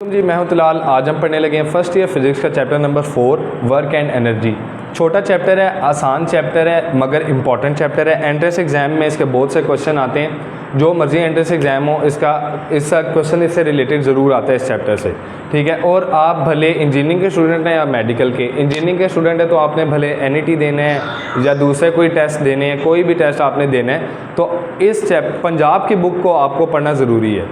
जी मैं हूं तलाल। आज हम पढ़ने लगे हैं फर्स्ट ईयर फिज़िक्स का chapter number 4 work and energy. छोटा चैप्टर है, आसान चैप्टर है, मगर इम्पॉर्टेंट चैप्टर है। एंट्रेंस एग्ज़ाम में इसके बहुत से क्वेश्चन आते हैं। जो मर्जी एंट्रेंस एग्ज़ाम हो, इसका क्वेश्चन इससे रिलेटेड ज़रूर आता है इस चैप्टर से, ठीक है। और आप भले इंजीनियरिंग के स्टूडेंट हैं या मेडिकल के। इंजीनियरिंग के स्टूडेंट है तो आपने भले NET देना है या दूसरे कोई टेस्ट देने हैं, कोई भी टेस्ट आपने देना है, तो इस पंजाब की बुक को आपको पढ़ना ज़रूरी है।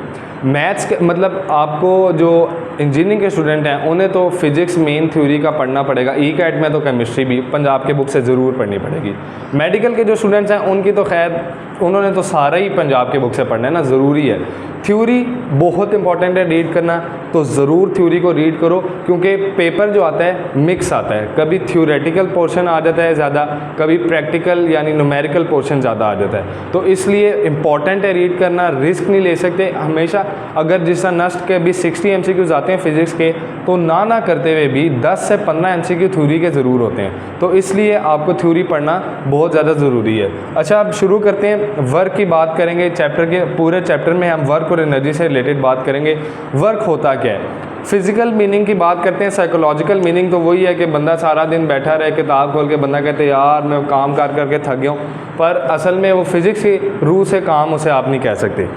मैथ्स के मतलब आपको जो इंजीनियरिंग के स्टूडेंट हैं उन्हें तो फिज़िक्स मेन थ्योरी का पढ़ना पड़ेगा। कैट में तो केमिस्ट्री भी पंजाब के बुक से ज़रूर पढ़नी पड़ेगी। मेडिकल के जो स्टूडेंट्स हैं उनकी तो खैर उन्होंने तो सारा ही पंजाब के बुक से पढ़ना है ना, ज़रूरी है। थ्योरी बहुत इंपॉर्टेंट है रीड करना, तो ज़रूर थ्योरी को रीड करो, क्योंकि पेपर जो आता है मिक्स आता है। कभी थ्योरेटिकल पोर्शन आ जाता है ज़्यादा, कभी प्रैक्टिकल यानी न्यूमेरिकल पोर्शन ज़्यादा आ जाता है। तो इसलिए इम्पॉर्टेंट है रीड करना, रिस्क नहीं ले सकते हमेशा। अगर जिस तरह नस्ट के भी 60 MCQs आते हैं फिज़िक्स के, तो ना करते हुए भी 10 से 15 MCQ थ्योरी के ज़रूर होते हैं। तो इसलिए आपको थ्योरी पढ़ना बहुत ज़्यादा ज़रूरी है। अच्छा, अब शुरू करते हैं। वर्क की बात करेंगे। चैप्टर के पूरे चैप्टर में हम वर्क और एनर्जी से रिलेटेड बात करेंगे। वर्क होता क्या है? फिज़िकल मीनिंग की बात करते हैं। साइकोलॉजिकल मीनिंग तो वही है कि बंदा सारा दिन बैठा रहे, किताब खोल के बंदा कहते यार मैं काम करके थक गया हूँ, पर असल में वो फिज़िक्स की रूह से काम उसे आप नहीं कह सकते।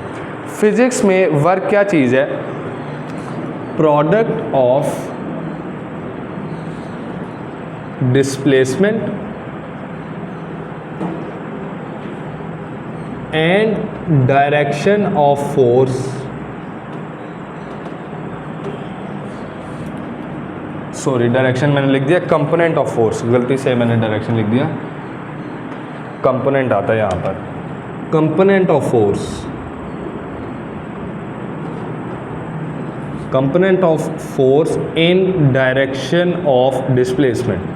फिज़िक्स में वर्क क्या चीज़ है? Product of displacement and direction of force, sorry direction मैंने लिख दिया कंपोनेंट ऑफ फोर्स, गलती से मैंने डायरेक्शन लिख दिया, कंपोनेंट आता है यहाँ पर, component of force, component of force in direction of displacement.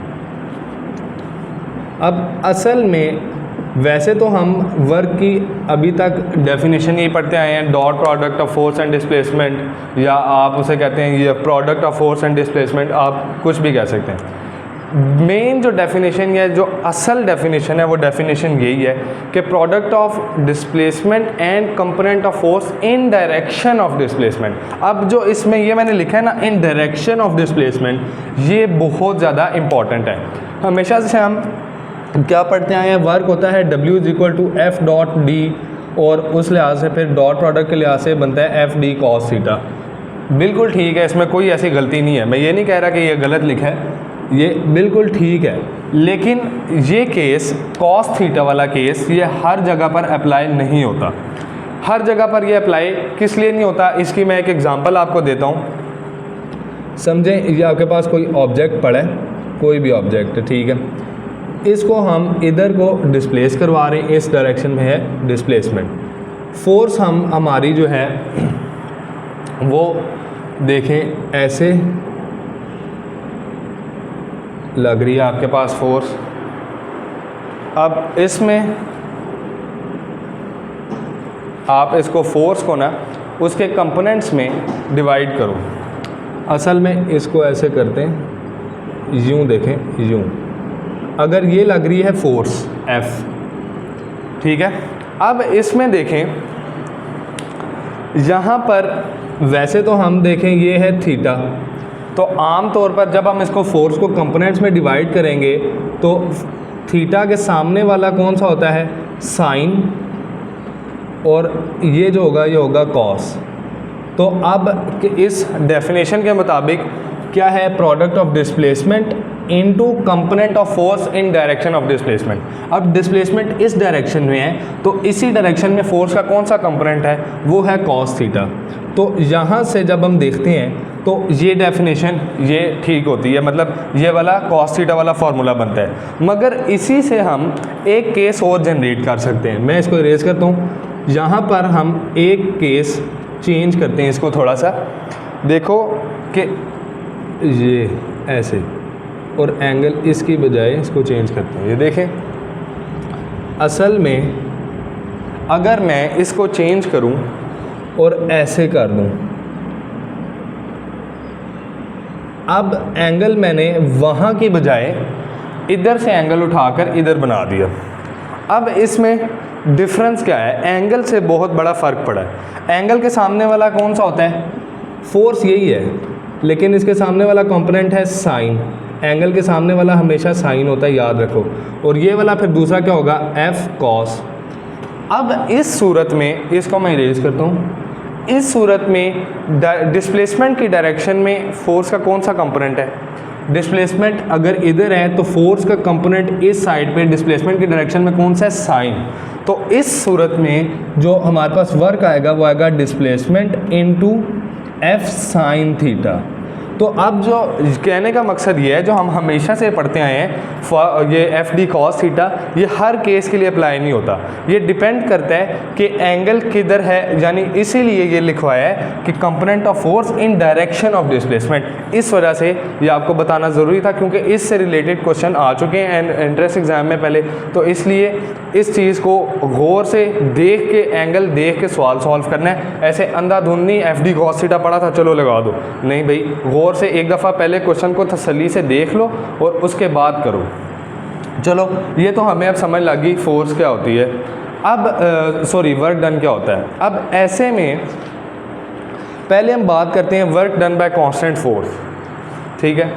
अब असल में वैसे तो हम वर्क की अभी तक डेफिनेशन यही पढ़ते आए हैं, dot product of force and displacement, या आप उसे कहते हैं ये product of force and displacement, आप कुछ भी कह सकते हैं। मेन जो डेफिनेशन है, जो असल डेफिनेशन है, वो डेफिनेशन यही है कि product of displacement and component of force in direction of displacement. अब जो इसमें ये मैंने लिखा है ना, इन डायरेक्शन ऑफ डिस्प्लेसमेंट, ये बहुत ज़्यादा इंपॉर्टेंट है। हमेशा से हम क्या पढ़ते आए हैं, वर्क होता है W = F.D, और उस लिहाज से फिर डॉट प्रोडक्ट के लिहाज से बनता है FD cos थीटा। बिल्कुल ठीक है, इसमें कोई ऐसी गलती नहीं है। मैं ये नहीं कह रहा कि ये गलत लिखा है, ये बिल्कुल ठीक है। लेकिन ये केस cos थीटा वाला केस ये हर जगह पर अप्लाई नहीं होता। हर जगह पर ये अप्लाई किस लिए नहीं होता, इसकी मैं एक एग्जांपल आपको देता हूँ। समझें, ये आपके पास कोई ऑब्जेक्ट पड़ा है, कोई भी ऑब्जेक्ट, ठीक है, इसको हम इधर को डिस्प्लेस करवा रहे हैं, इस डायरेक्शन में है डिस्प्लेसमेंट। फोर्स हमारी जो है वो देखें ऐसे लग रही है आपके पास फोर्स। अब इसमें आप इसको फोर्स को ना उसके कंपोनेंट्स में डिवाइड करो। असल में इसको ऐसे करते हैं, यूँ देखें, यूँ। अगर ये लग रही है फोर्स F, ठीक है। अब इसमें देखें, यहाँ पर वैसे तो हम देखें ये है थीटा, तो आम तौर पर जब हम इसको फोर्स को कंपोनेंट्स में डिवाइड करेंगे तो थीटा के सामने वाला कौन सा होता है, साइन, और ये जो होगा ये होगा कॉस। तो अब इस डेफिनेशन के मुताबिक क्या है, product of displacement into component of force in direction of displacement. अब डिस्प्लेसमेंट इस डायरेक्शन में है, तो इसी डायरेक्शन में फोर्स का कौन सा कंपोनेंट है, वो है कॉस थीटा। तो यहाँ से जब हम देखते हैं तो ये डेफिनेशन ये ठीक होती है, मतलब ये वाला कॉस थीटा वाला फार्मूला बनता है। मगर इसी से हम एक केस और जनरेट कर सकते हैं। मैं इसको इरेज करता हूँ। यहाँ पर हम एक केस चेंज करते हैं, इसको थोड़ा सा देखो कि ये ऐसे, और एंगल इसकी बजाय इसको चेंज करते हैं। ये देखें, असल में अगर मैं इसको चेंज करूं और ऐसे कर दूं, अब एंगल मैंने वहाँ की बजाय इधर से एंगल उठाकर इधर बना दिया। अब इसमें डिफरेंस क्या है, एंगल से बहुत बड़ा फ़र्क पड़ा है। एंगल के सामने वाला कौन सा होता है, फोर्स यही है, लेकिन इसके सामने वाला कंपोनेंट है साइन। एंगल के सामने वाला हमेशा साइन होता है, याद रखो। और ये वाला फिर दूसरा क्या होगा, एफ कॉस। अब इस सूरत में, इसको मैं इरेज करता हूँ, इस सूरत में डिस्प्लेसमेंट की डायरेक्शन में फोर्स का कौन सा कंपोनेंट है, डिस्प्लेसमेंट अगर इधर है तो फोर्स का कंपोनेंट इस साइड पे डिस्प्लेसमेंट की डायरेक्शन में कौन सा है, साइन। तो इस सूरत में जो हमारे पास वर्क आएगा वो आएगा displacement into F sine theta. तो अब जो कहने का मकसद ये है, जो हम हमेशा से पढ़ते आए हैं, ये एफ डी कॉस थीटा, ये हर केस के लिए अप्लाई नहीं होता, ये डिपेंड करता है कि एंगल किधर है, यानी इसीलिए ये लिखवाया है कि component of force in direction of displacement. इस वजह से ये आपको बताना ज़रूरी था, क्योंकि इससे रिलेटेड क्वेश्चन आ चुके हैं एंट्रेंस एग्जाम में पहले, तो इसलिए इस चीज़ को गौर से देख के, एंगल देख के सवाल सॉल्व करना है। ऐसे अंधाधुंध नहीं एफ डी कॉस थीटा पढ़ा था चलो लगा दो, नहीं भाई, गौर से एक दफ़ा पहले क्वेश्चन को तसल्ली से देख लो और उसके बाद करो। चलो ये तो हमें अब समझ लगी फोर्स क्या होती है। अब सॉरी वर्क डन क्या होता है। अब ऐसे में पहले हम बात करते हैं work done by constant force, ठीक है।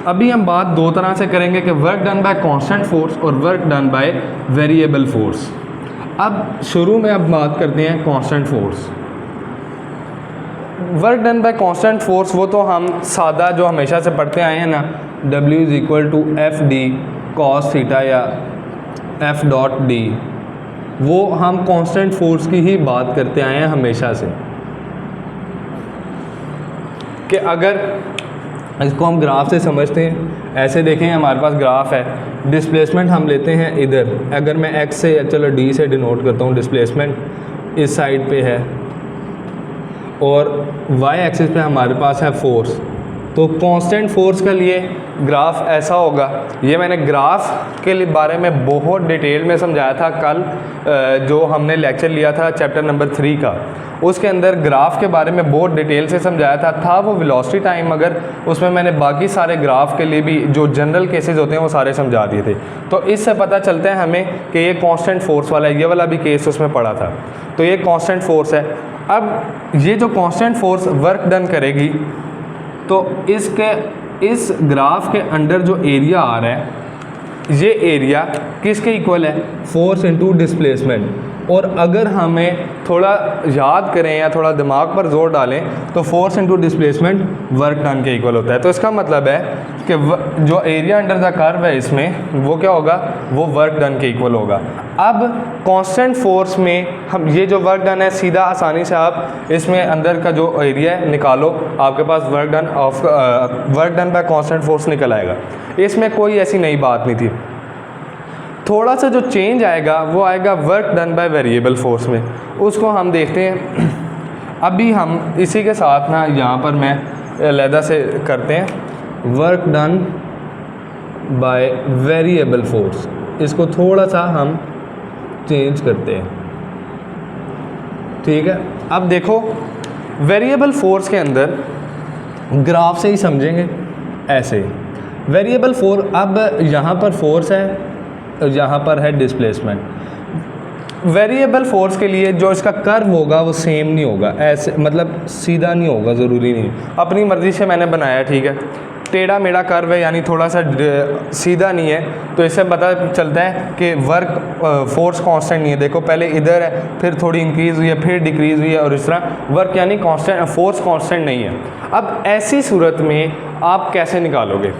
अभी हम बात दो तरह से करेंगे कि work done by constant force और work done by variable force. अब शुरू में अब बात करते हैं constant force. Work done by constant force वो तो हम सादा जो हमेशा से पढ़ते आए हैं ना, W is equal to F D cos theta या एफ डॉट डी, वो हम कांस्टेंट फोर्स की ही बात करते आए हैं हमेशा से। कि अगर इसको हम ग्राफ से समझते हैं, ऐसे देखें हमारे पास ग्राफ है, डिस्प्लेसमेंट हम लेते हैं इधर, अगर मैं x से, चलो d से डिनोट करता हूँ, डिस्प्लेसमेंट इस साइड पे है और y एक्सिस पे हमारे पास है फोर्स, तो कांस्टेंट फोर्स के लिए ग्राफ ऐसा होगा। ये मैंने ग्राफ के बारे में बहुत डिटेल में समझाया था कल, जो हमने लेक्चर लिया था चैप्टर नंबर 3 का, उसके अंदर ग्राफ के बारे में बहुत डिटेल से समझाया था वो वेलोसिटी टाइम, मगर उसमें मैंने बाकी सारे ग्राफ के लिए भी जो जनरल केसेस होते हैं वो सारे समझा दिए थे। तो इससे पता चलता है हमें कि ये कांस्टेंट फोर्स वाला है, ये वाला भी केस उसमें पड़ा था, तो ये कांस्टेंट फोर्स है। अब ये जो कांस्टेंट फोर्स वर्क डन करेगी, तो इस ग्राफ के अंडर जो एरिया आ रहा है, ये एरिया किसके इक्वल है, फोर्स इनटू डिस्प्लेसमेंट। और अगर हमें थोड़ा याद करें या थोड़ा दिमाग पर जोर डालें तो force into displacement work done के इक्वल होता है। तो इसका मतलब है कि जो एरिया अंडर द कर्व है इसमें, वो क्या होगा, वो वर्क डन के इक्वल होगा। अब कांस्टेंट फोर्स में हम ये जो वर्क डन है, सीधा आसानी से आप इसमें अंदर का जो एरिया है निकालो, आपके पास work done by constant force निकल आएगा। इसमें कोई ऐसी नई बात नहीं थी। थोड़ा सा जो चेंज आएगा वो आएगा work done by variable force में, उसको हम देखते हैं। अभी हम इसी के साथ ना यहाँ पर मैं अलहदा से करते हैं work done by variable force, इसको थोड़ा सा हम चेंज करते हैं, ठीक है। अब देखो वेरिएबल फोर्स के अंदर ग्राफ से ही समझेंगे ऐसे। वेरिएबल फोर्स, अब यहाँ पर फोर्स है, यहाँ पर है डिस्प्लेसमेंट। वेरिएबल फोर्स के लिए जो इसका कर्व होगा वो सेम नहीं होगा, ऐसे मतलब सीधा नहीं होगा, ज़रूरी नहीं, अपनी मर्ज़ी से मैंने बनाया, ठीक है। टेढ़ा मेढ़ा कर्व है, यानी थोड़ा सा सीधा नहीं है, तो इससे पता चलता है कि वर्क फोर्स कांस्टेंट नहीं है। देखो पहले इधर है, फिर थोड़ी इंक्रीज़ हुई है, फिर डिक्रीज़ हुई है, और इस तरह वर्क यानी कांस्टेंट, फोर्स कांस्टेंट नहीं है। अब ऐसी सूरत में आप कैसे निकालोगे?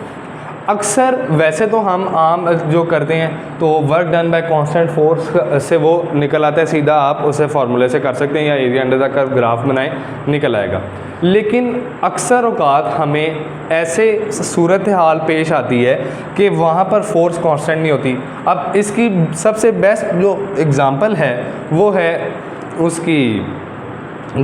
अक्सर वैसे तो हम आम जो करते हैं तो work done by constant force से वो निकल आता है, सीधा आप उसे फार्मूले से कर सकते हैं या area under the curve graph बनाएं, निकल आएगा। लेकिन अक्सर औकात हमें ऐसे सूरत हाल पेश आती है कि वहाँ पर फोर्स कांस्टेंट नहीं होती। अब इसकी सबसे बेस्ट जो एग्ज़ाम्पल है वो है उसकी,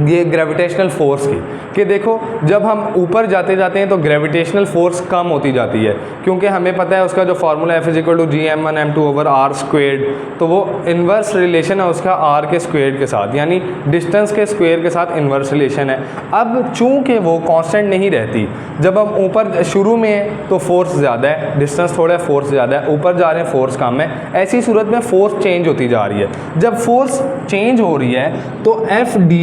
ये ग्रेविटेशनल फोर्स की, कि देखो जब हम ऊपर जाते जाते हैं तो ग्रेविटेशनल फोर्स कम होती जाती है, क्योंकि हमें पता है उसका जो formula F is equal to Gm1m2/r², तो वो इन्वर्स रिलेशन है उसका r के स्क्वेयर के साथ, यानी डिस्टेंस के स्क्वेयर के साथ इन्वर्स रिलेशन है। अब चूंकि वो कांस्टेंट नहीं रहती, जब हम ऊपर शुरू में है तो फोर्स ज़्यादा है, डिस्टेंस थोड़ा है, फोर्स ज़्यादा है, ऊपर जा रहे हैं फोर्स कम है, ऐसी सूरत में फोर्स चेंज होती जा रही है। जब फोर्स चेंज हो रही है तो Fd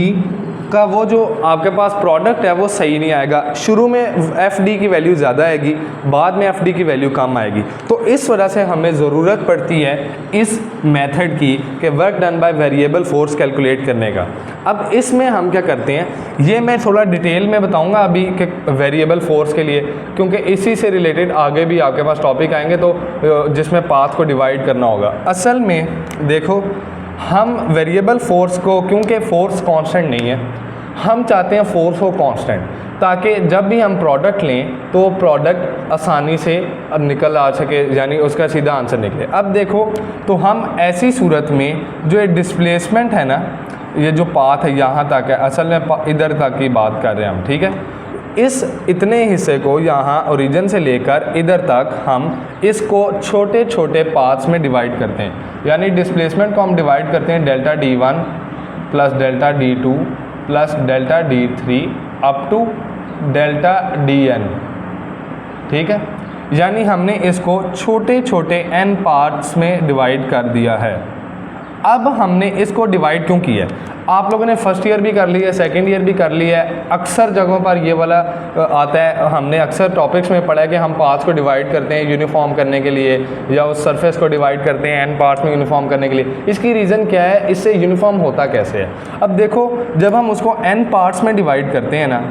का वो जो आपके पास प्रोडक्ट है वो सही नहीं आएगा। शुरू में एफ डी की वैल्यू ज़्यादा आएगी, बाद में एफ डी की वैल्यू कम आएगी। तो इस वजह से हमें ज़रूरत पड़ती है इस मेथड की कि work done by variable force calculate करने का। अब इसमें हम क्या करते हैं, ये मैं थोड़ा डिटेल में बताऊंगा अभी कि वेरिएबल फोर्स के लिए, क्योंकि इसी से रिलेटेड आगे भी आपके पास टॉपिक आएंगे तो जिसमें पाथ को डिवाइड करना होगा। असल में देखो, हम वेरिएबल फोर्स को, क्योंकि फोर्स कांस्टेंट नहीं है, हम चाहते हैं फोर्स हो कांस्टेंट, ताकि जब भी हम प्रोडक्ट लें तो प्रोडक्ट आसानी से निकल आ सके, यानी उसका सीधा आंसर निकले। अब देखो, तो हम ऐसी सूरत में जो ये डिस्प्लेसमेंट है ना, ये जो पाथ है यहाँ तक है, असल में इधर तक की बात कर रहे हैं हम, ठीक है। इस इतने हिस्से को यहाँ ओरिजिन से लेकर इधर तक हम इसको छोटे छोटे पार्ट्स में डिवाइड करते हैं, यानी डिस्प्लेसमेंट को हम डिवाइड करते हैं delta D1 plus delta D2 plus delta D3 up to delta DN, ठीक है। यानी हमने इसको छोटे छोटे n पार्ट्स में डिवाइड कर दिया है। अब हमने इसको डिवाइड क्यों किया है, आप लोगों ने फर्स्ट ईयर भी कर लिया है, सेकेंड ईयर भी कर लिया है, अक्सर जगहों पर ये वाला आता है, हमने अक्सर टॉपिक्स में पढ़ा है कि हम पार्ट्स को डिवाइड करते हैं यूनिफॉर्म करने के लिए, या उस सरफेस को डिवाइड करते हैं एन पार्ट्स में यूनिफॉर्म करने के लिए। इसकी रीज़न क्या है, इससे यूनिफॉर्म होता कैसे है। अब देखो, जब हम उसको एन पार्ट्स में डिवाइड करते हैं ना,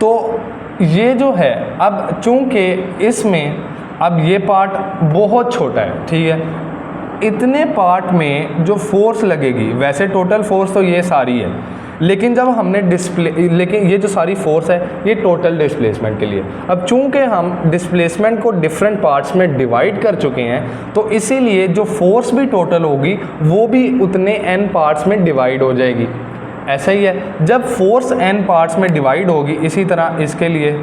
तो ये जो है, अब चूँकि इसमें अब ये पार्ट बहुत छोटा है, ठीक है, इतने पार्ट में जो फोर्स लगेगी, वैसे टोटल फोर्स तो ये सारी है, लेकिन जब हमने लेकिन ये जो सारी फोर्स है ये टोटल डिस्प्लेसमेंट के लिए। अब चूंकि हम डिस्प्लेसमेंट को डिफरेंट पार्ट्स में डिवाइड कर चुके हैं, तो इसीलिए जो फोर्स भी टोटल होगी वो भी उतने n पार्ट्स में डिवाइड हो जाएगी। ऐसा ही है, जब फोर्स n पार्ट्स में डिवाइड होगी, इसी तरह इसके लिए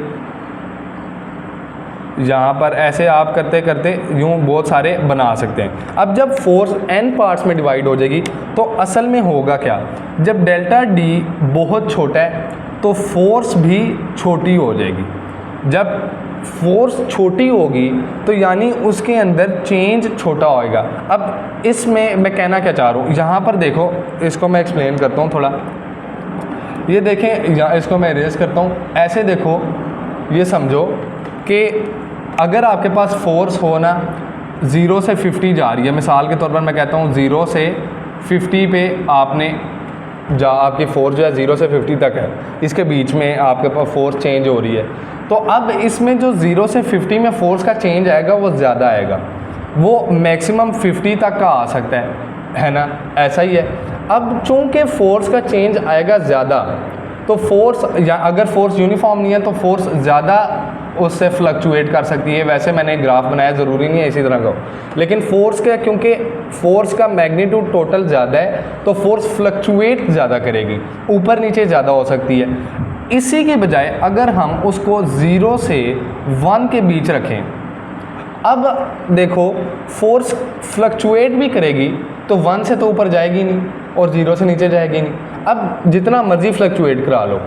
यहाँ पर ऐसे आप करते करते यूँ बहुत सारे बना सकते हैं। अब जब फोर्स n पार्ट्स में डिवाइड हो जाएगी, तो असल में होगा क्या, जब डेल्टा D बहुत छोटा है तो फोर्स भी छोटी हो जाएगी। जब फोर्स छोटी होगी तो यानी उसके अंदर चेंज छोटा होएगा। अब इसमें मैं कहना क्या चाह रहा हूँ, यहाँ पर देखो, इसको मैं एक्सप्लेन करता हूँ थोड़ा। ये देखें, यहाँ इसको मैं इरेज करता हूँ। ऐसे देखो, ये समझो कि अगर आपके पास फोर्स हो ना 0 से 50 जा रही है, मिसाल के तौर पर मैं कहता हूँ 0 से 50 पे आपने आपकी फोर्स जो है 0 से 50 तक है, इसके बीच में आपके पास फोर्स चेंज हो रही है, तो अब इसमें जो 0 से 50 में फोर्स का चेंज आएगा वो ज़्यादा आएगा, वो मैक्सिमम 50 तक का आ सकता है ना, ऐसा ही है। अब चूँकि फोर्स का चेंज आएगा ज़्यादा, तो फोर्स, या अगर फोर्स यूनिफॉर्म नहीं है तो फोर्स ज़्यादा उससे फ्लक्चुएट कर सकती है। वैसे मैंने ग्राफ बनाया, ज़रूरी नहीं है इसी तरह का, लेकिन फोर्स का, क्योंकि फोर्स का मैग्नीट्यूड टोटल ज़्यादा है तो फोर्स फ्लक्चुएट ज़्यादा करेगी, ऊपर नीचे ज़्यादा हो सकती है। इसी के बजाय अगर हम उसको 0 से 1 के बीच रखें, अब देखो फोर्स फ्लक्चुएट भी करेगी तो 1 से तो ऊपर जाएगी नहीं और 0 से नीचे जाएगी नहीं। अब जितना मर्जी फ्लक्चुएट करा लो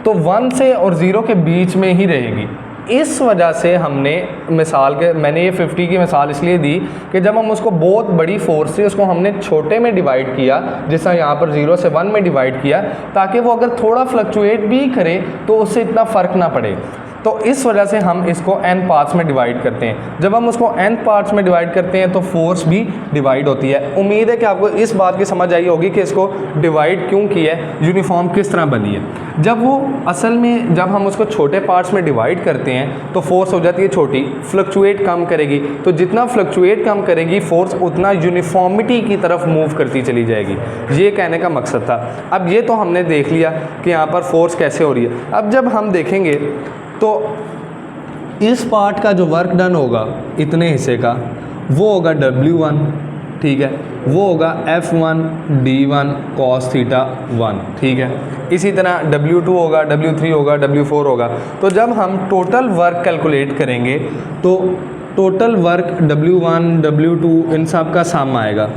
तो 1 से और 0 के बीच में ही रहेगी। इस वजह से हमने मिसाल के, मैंने ये 50 की मिसाल इसलिए दी कि जब हम उसको बहुत बड़ी फोर्स थी उसको हमने छोटे में डिवाइड किया, जैसा यहाँ पर 0 से 1 में डिवाइड किया, ताकि वो अगर थोड़ा फ्लक्चुएट भी करे तो उससे इतना फ़र्क ना पड़े। तो इस वजह से हम इसको n पार्ट्स में डिवाइड करते हैं। जब हम उसको n पार्ट्स में डिवाइड करते हैं तो फोर्स भी डिवाइड होती है। उम्मीद है कि आपको इस बात की समझ आई होगी कि इसको डिवाइड क्यों किया है, यूनिफॉर्म किस तरह बनी है। जब वो असल में जब हम उसको छोटे पार्ट्स में डिवाइड करते हैं तो फोर्स हो जाती है छोटी, फ्लक्चुएट कम करेगी, तो जितना फ्लक्चुएट कम करेगी फोर्स उतना यूनिफॉर्मिटी की तरफ मूव करती चली जाएगी। ये कहने का मकसद था। अब ये तो हमने देख लिया कि यहाँ पर फोर्स कैसे हो रही है। अब जब हम देखेंगे तो इस पार्ट का जो वर्क डन होगा इतने हिस्से का, वो होगा W1, ठीक है, वो होगा F1 D1 cos थीटा 1, ठीक है। इसी तरह W2 होगा, W3 होगा, W4 होगा। तो जब हम टोटल वर्क कैलकुलेट करेंगे तो टोटल वर्क W1 W2 इन सब का सम आएगा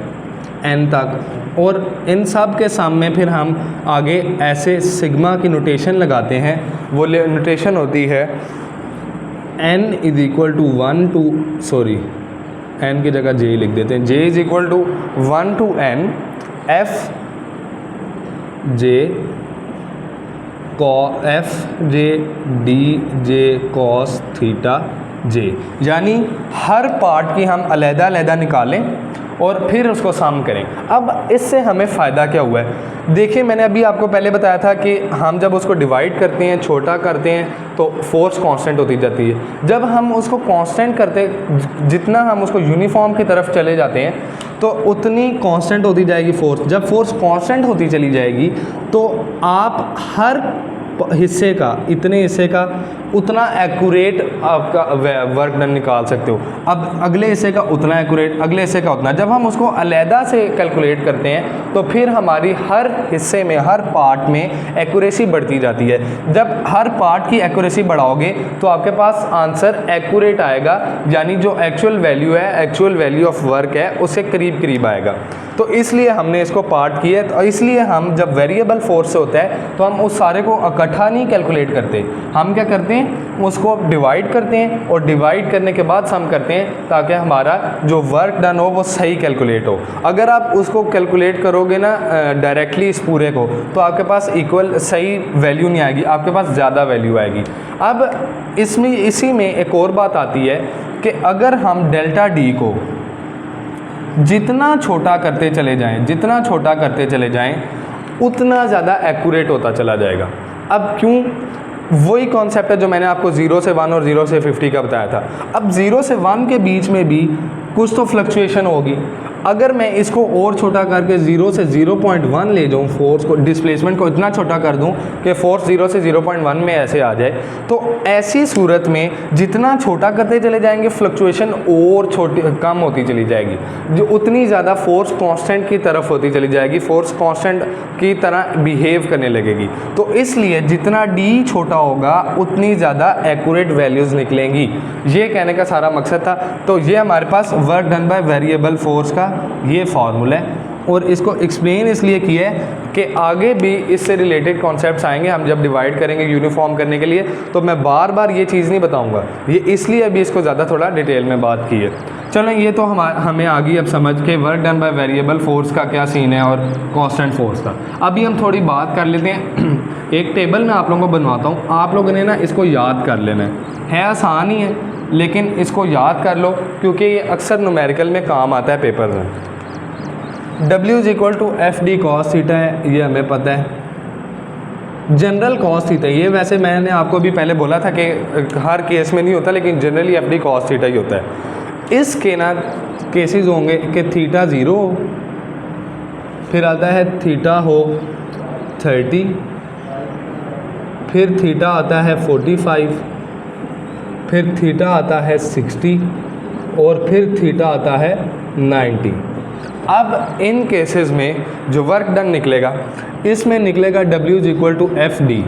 n तक, और इन सब के सामने फिर हम आगे ऐसे सिग्मा की नोटेशन लगाते हैं। वो नोटेशन होती है n is equal to 1 to, sorry n की जगह j लिख देते हैं, j is equal to 1 to n f j F J D J cos theta J, यानी हर पार्ट की हम अलग-अलग निकालें और फिर उसको सम करें। अब इससे हमें फ़ायदा क्या हुआ है, देखिए मैंने अभी आपको पहले बताया था कि हम जब उसको डिवाइड करते हैं, छोटा करते हैं, तो फोर्स कांस्टेंट होती जाती है। जब हम उसको कांस्टेंट करते, जितना हम उसको यूनिफॉर्म की तरफ चले जाते हैं तो उतनी कांस्टेंट होती जाएगी फोर्स। जब फोर्स कांस्टेंट होती चली जाएगी तो आप हर हिस्से का, इतने हिस्से का उतना एक्यूरेट आपका वर्क डन निकाल सकते हो। अब अगले हिस्से का उतना एक्यूरेट, अगले हिस्से का उतना। जब हम उसको अलहदा से कैलकुलेट करते हैं तो फिर हमारी हर हिस्से में, हर पार्ट में एक्यूरेसी बढ़ती जाती है। जब हर पार्ट की एक्यूरेसी बढ़ाओगे तो आपके पास आंसर एक्यूरेट आएगा, यानी जो एक्चुअल वैल्यू है, एक्चुअल वैल्यू ऑफ वर्क है, उससे करीब करीब आएगा। तो इसलिए हमने इसको पार्ट किया। तो इसलिए हम जब वेरिएबल फोर्स से होता है तो हम उस सारे को इकट्ठा नहीं कैलकुलेट करते, हम क्या करते हैं, उसको डिवाइड करते हैं और डिवाइड करने के बाद सम करते हैं ताकि हमारा जो वर्क डन हो वो सही कैलकुलेट हो। अगर आप उसको कैलकुलेट करोगे ना डायरेक्टली इस पूरे को, तो आपके पास इक्वल सही वैल्यू नहीं आएगी, आपके पास ज़्यादा वैल्यू आएगी। अब इसमें इसी में एक और बात आती है कि अगर हम डेल्टा डी को जितना छोटा करते चले जाएं, जितना छोटा करते चले जाएं, उतना ज़्यादा एक्यूरेट होता चला जाएगा। अब क्यों, वही कॉन्सेप्ट है जो मैंने आपको 0 से 1 और 0 से 50 का बताया था। अब 0 से 1 के बीच में भी कुछ तो फ्लक्चुएशन होगी। अगर मैं इसको और छोटा करके 0 से 0.1 ले जाऊँ, फोर्स को, डिस्प्लेसमेंट को इतना छोटा कर दूँ कि फोर्स 0 से 0.1 में ऐसे आ जाए, तो ऐसी सूरत में जितना छोटा करते चले जाएंगे फ्लक्चुएशन और छोटी कम होती चली जाएगी, जो उतनी ज़्यादा फोर्स कांस्टेंट की तरफ होती चली जाएगी, फोर्स कांस्टेंट की तरह बिहेव करने लगेगी। तो इसलिए जितना डी छोटा होगा उतनी ज़्यादा एक्यूरेट वैल्यूज़ निकलेंगी। ये कहने का सारा मकसद था। तो ये हमारे पास work done by variable force का ये फार्मूला है, और इसको एक्सप्लेन इसलिए किया है कि आगे भी इससे रिलेटेड कॉन्सेप्ट्स आएंगे। हम जब डिवाइड करेंगे यूनिफॉर्म करने के लिए, तो मैं बार बार ये चीज़ नहीं बताऊंगा, ये इसलिए अभी इसको ज़्यादा थोड़ा डिटेल में बात की है। चलो ये तो हमें आ गई अब समझ के work done by variable force का क्या सीन है और कांस्टेंट फोर्स का। अभी हम थोड़ी बात कर लेते हैं। एक टेबल मैं आप लोगों को बनवाता हूँ, आप लोगों ने ना इसको याद कर लेना है आसान ही है, लेकिन इसको याद कर लो क्योंकि ये अक्सर न्यूमेरिकल में काम आता है पेपर में। W is equal to F D cos theta है, ये हमें पता है। जनरल कॉस थीटा, ये वैसे मैंने आपको भी पहले बोला था कि हर केस में नहीं होता, लेकिन generally F D cos theta ही होता है। इसके ना केसेस होंगे कि थीटा 0 हो, फिर आता है थीटा हो 30, फिर थीटा आता है 45, फिर थीटा आता है 60 और फिर थीटा आता है 90। अब इन केसेस में जो वर्क डन निकलेगा, इसमें निकलेगा W is equal to F D.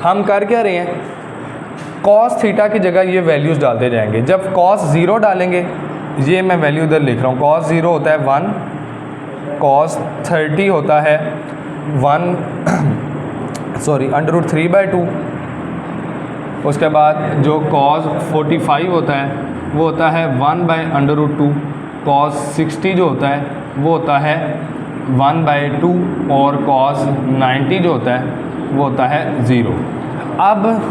हम कर क्या रहे हैं, कॉस थीटा की जगह ये वैल्यूज़ डालते जाएंगे। जब कॉस 0 डालेंगे, ये मैं वैल्यू इधर लिख रहा हूँ, कॉस 0 होता है 1, कॉस 30 होता है 1/3/2। उसके बाद जो कॉस 45 होता है वो होता है 1/√2। कॉस 60 जो होता है वो होता है 1/2 और कॉस 90 जो होता है वो होता है 0। अब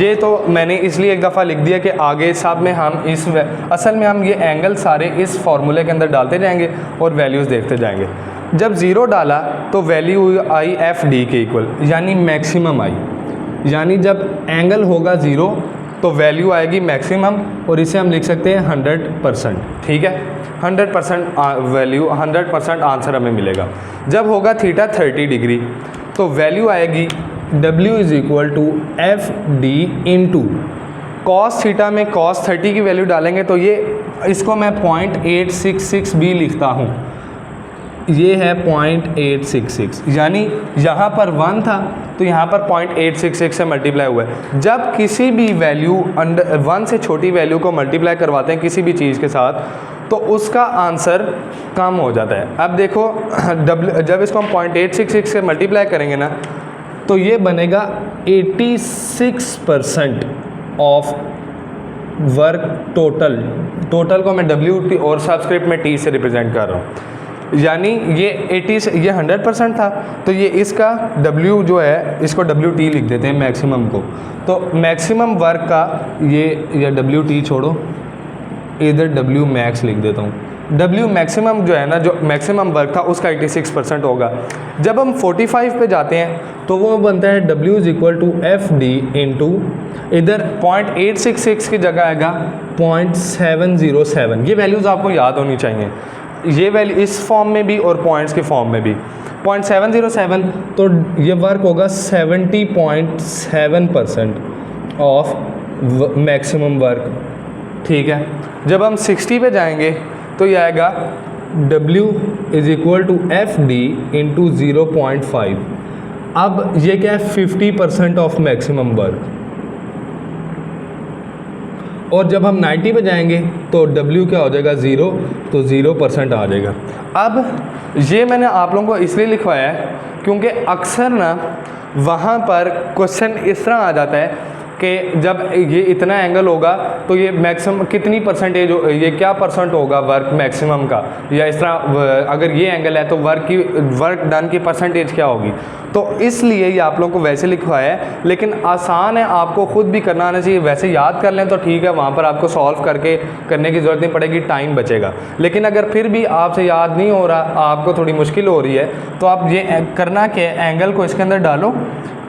ये तो मैंने इसलिए एक दफ़ा लिख दिया कि आगे सब में हम असल में हम ये एंगल सारे इस फार्मूले के अंदर डालते जाएंगे और वैल्यूज़ देखते जाएंगे। जब 0 डाला तो वैल्यू आई एफ डी के इक्वल, यानी मैक्सिमम आई, यानी जब एंगल होगा 0 तो वैल्यू आएगी मैक्सिमम, और इसे हम लिख सकते हैं 100%। ठीक है, 100% वैल्यू, 100% आंसर हमें मिलेगा। जब होगा थीटा 30 डिग्री तो वैल्यू आएगी W is equal to F D into cos theta में कॉस 30 की वैल्यू डालेंगे तो ये, इसको मैं 0.866 भी लिखता हूँ, ये है 0.866, यानी यहाँ पर 1 था तो यहाँ पर 0.866 से मल्टीप्लाई हुआ है। जब किसी भी वैल्यू 1 से छोटी वैल्यू को मल्टीप्लाई करवाते हैं किसी भी चीज़ के साथ, तो उसका आंसर कम हो जाता है। अब देखो जब इसको हम 0.866 से मल्टीप्लाई करेंगे ना, तो ये बनेगा 86% ऑफ वर्क टोटल। टोटल को मैं W और सबस्क्रिप्ट में T से रिप्रेजेंट कर रहा हूँ। यानी ये 80 से ये 100% था, तो ये इसका W जो है इसको WT लिख देते हैं मैक्सिमम को। तो मैक्सिमम वर्क का ये या WT छोड़ो, इधर W मैक्स लिख देता हूँ। W मैक्सिमम जो है ना, जो मैक्सिमम वर्क था उसका 86% होगा। जब हम 45 पे जाते हैं तो वो बनता है W is equal to FD into इधर 0.866 की जगह आएगा 0.707। ये वैल्यूज़ आपको याद होनी चाहिए, ये वैल्यू इस फॉर्म में भी और पॉइंट्स के फॉर्म में भी। 0.707 तो ये वर्क होगा 70.7% ऑफ मैक्सिमम वर्क, ठीक है। जब हम 60 पे जाएंगे तो ये आएगा W is equal to FD into 0.5। अब ये क्या है 50% ऑफ मैक्सिमम वर्क। और जब हम 90 पे जाएंगे तो W क्या हो जाएगा 0, तो 0% आ जाएगा। अब ये मैंने आप लोगों को इसलिए लिखवाया है क्योंकि अक्सर ना वहाँ पर क्वेश्चन इस तरह आ जाता है कि जब ये इतना एंगल होगा तो ये मैक्सिमम कितनी परसेंटेज, ये क्या परसेंट होगा वर्क मैक्सिमम का, या इस तरह अगर ये एंगल है तो वर्क डन की परसेंटेज क्या होगी। तो इसलिए ये आप लोगों को वैसे लिखवाया है, लेकिन आसान है, आपको खुद भी करना आना चाहिए। वैसे याद कर लें तो ठीक है, वहाँ पर आपको सॉल्व करने की ज़रूरत नहीं पड़ेगी, टाइम बचेगा। लेकिन अगर फिर भी आपसे याद नहीं हो रहा, आपको थोड़ी मुश्किल हो रही है, तो आप ये करना कि एंगल को इसके अंदर डालो,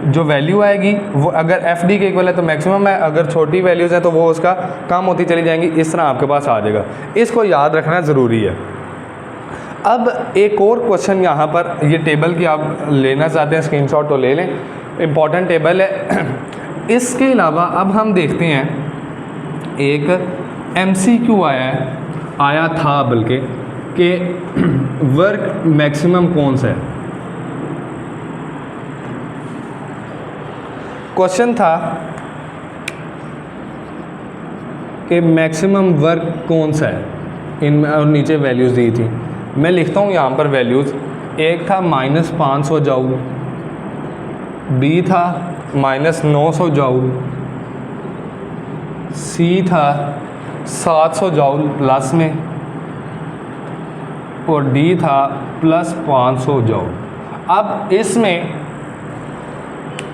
जो वैल्यू आएगी वो अगर FD के इक्वल है तो मैक्सिमम है, अगर छोटी वैल्यूज़ हैं तो वो उसका कम होती चली जाएंगी, इस तरह आपके पास आ जाएगा। इसको याद रखना ज़रूरी है। अब एक और क्वेश्चन यहाँ पर, ये टेबल की आप लेना चाहते हैं स्क्रीनशॉट तो ले लें, इम्पॉर्टेंट टेबल है। इसके अलावा अब हम देखते हैं एक MCQ आया था बल्कि कि वर्क मैक्सिमम कौन सा है। क्वेश्चन था कि मैक्सिमम वर्क कौन सा है, इनमें और नीचे वैल्यूज़ दी थी। मैं लिखता हूँ यहाँ पर वैल्यूज़। एक था -500 जूल, B था -900 जूल, C था 700 जूल प्लस में, और D था +500 जूल। अब इसमें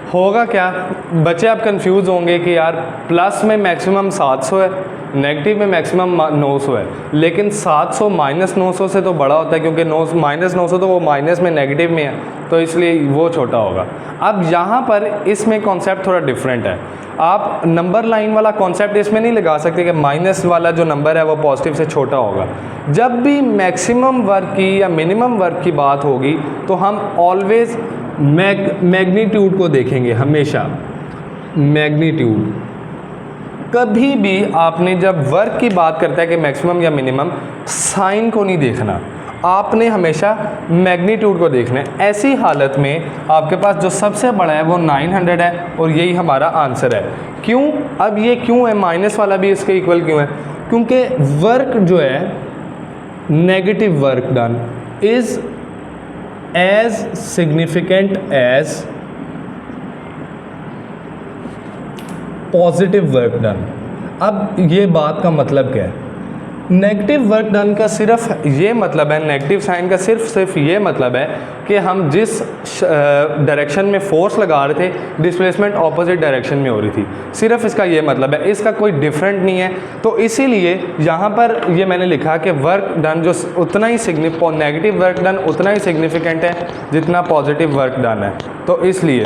होगा क्या, बच्चे आप कंफ्यूज होंगे कि यार प्लस में मैक्सिमम 700 है, नेगेटिव में मैक्सिमम 900 है, लेकिन 700 -900 से तो बड़ा होता है, क्योंकि -900 तो वो माइनस में नेगेटिव में है, तो इसलिए वो छोटा होगा। अब यहाँ पर इसमें कॉन्सेप्ट थोड़ा डिफरेंट है। आप नंबर लाइन वाला कॉन्सेप्ट इसमें नहीं लगा सकते कि माइनस वाला जो नंबर है वो पॉजिटिव से छोटा होगा। जब भी मैक्सिमम वर्क की या मिनिमम वर्क की बात होगी तो हम ऑलवेज़ मैग्नीट्यूड को देखेंगे, हमेशा मैग्नीट्यूड। कभी भी आपने जब वर्क की बात करता है कि मैक्सिमम या मिनिमम, साइन को नहीं देखना, आपने हमेशा मैग्नीट्यूड को देखना है। ऐसी हालत में आपके पास जो सबसे बड़ा है वो 900 है और यही हमारा आंसर है। क्यों? अब ये क्यों है, माइनस वाला भी इसके इक्वल क्यों है? क्योंकि वर्क जो है, negative work done is as significant as positive work done. अब ये बात का मतलब क्या है? नेगेटिव वर्क डन का सिर्फ ये मतलब है, नेगेटिव साइन का सिर्फ ये मतलब है कि हम जिस डायरेक्शन में फोर्स लगा रहे थे डिस्प्लेसमेंट ऑपोजिट डायरेक्शन में हो रही थी, सिर्फ इसका ये मतलब है, इसका कोई डिफरेंट नहीं है। तो इसीलिए यहाँ पर ये मैंने लिखा कि वर्क डन जो उतना ही नेगेटिव वर्क डन उतना ही सिग्निफिकेंट है जितना पॉजिटिव वर्क डन है। तो इसलिए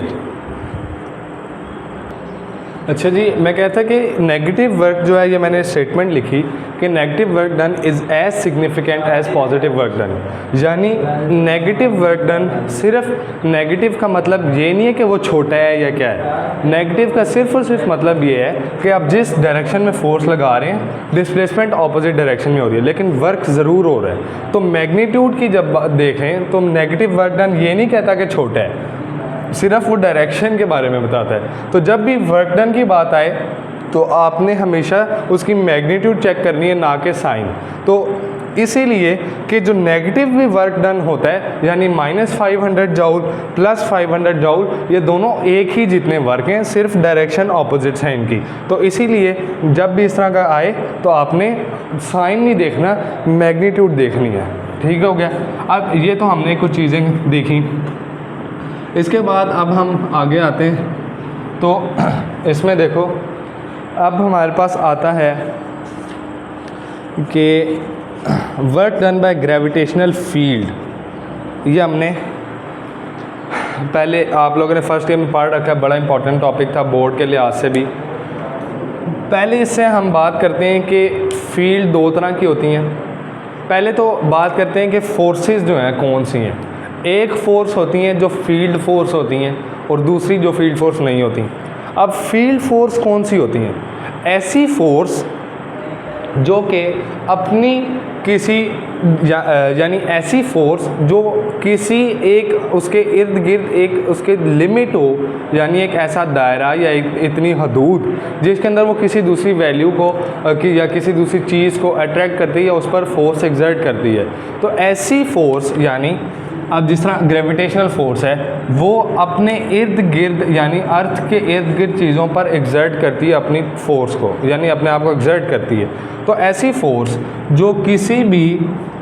अच्छा जी, मैं कहता कि नेगेटिव वर्क जो है, ये मैंने स्टेटमेंट लिखी कि negative work done is as significant as positive work done. यानी नेगेटिव वर्क डन, सिर्फ नेगेटिव का मतलब ये नहीं है कि वो छोटा है या क्या है। नेगेटिव का सिर्फ और सिर्फ मतलब ये है कि आप जिस डायरेक्शन में फोर्स लगा रहे हैं डिस्प्लेसमेंट ऑपोजिट डायरेक्शन में हो रही है, लेकिन वर्क ज़रूर हो रहा है। तो मैग्नीट्यूड की जब देखें तो नेगेटिव वर्क डन ये नहीं कहता कि छोटा है, सिर्फ वो डायरेक्शन के बारे में बताता है। तो जब भी वर्क डन की बात आए तो आपने हमेशा उसकी मैग्नीट्यूड चेक करनी है, ना कि साइन। तो इसीलिए कि जो नेगेटिव भी वर्क डन होता है, यानी -500 जूल प्लस 500 जूल, ये दोनों एक ही जितने वर्क हैं, सिर्फ डायरेक्शन ऑपोजिट्स हैं इनकी। तो इसीलिए जब भी इस तरह का आए तो आपने साइन नहीं देखना, मैग्नीट्यूड देखनी है। ठीक हो गया। अब ये तो हमने कुछ चीज़ें देखी। इसके बाद अब हम आगे आते हैं, तो इसमें देखो अब हमारे पास आता है कि work done by gravitational field. ये हमने पहले आप लोगों ने फर्स्ट ईयर में पढ़ रखा है, बड़ा इंपॉर्टेंट टॉपिक था बोर्ड के लिहाज से भी। पहले इससे हम बात करते हैं कि फील्ड दो तरह की होती हैं। पहले तो बात करते हैं कि फोर्सेस जो हैं कौन सी हैं। एक फ़ोर्स होती हैं जो फील्ड फोर्स होती हैं और दूसरी जो फील्ड फोर्स नहीं होती। अब फील्ड फोर्स कौन सी होती हैं? ऐसी फोर्स जो कि अपनी किसी यानी ऐसी फोर्स जो किसी एक उसके इर्द गिर्द एक उसके लिमिट हो, यानी एक ऐसा दायरा या एक इतनी हदूद जिसके अंदर वो किसी दूसरी वैल्यू को या किसी दूसरी चीज़ को अट्रैक्ट करती है या उस पर फोर्स एक्सर्ट करती है। तो ऐसी फोर्स यानी अब जिस तरह ग्रेविटेशनल फोर्स है वो अपने इर्द गिर्द यानी अर्थ के इर्द गिर्द चीज़ों पर एक्सर्ट करती है अपनी फोर्स को, यानी अपने आप को एक्सर्ट करती है। तो ऐसी फोर्स जो किसी भी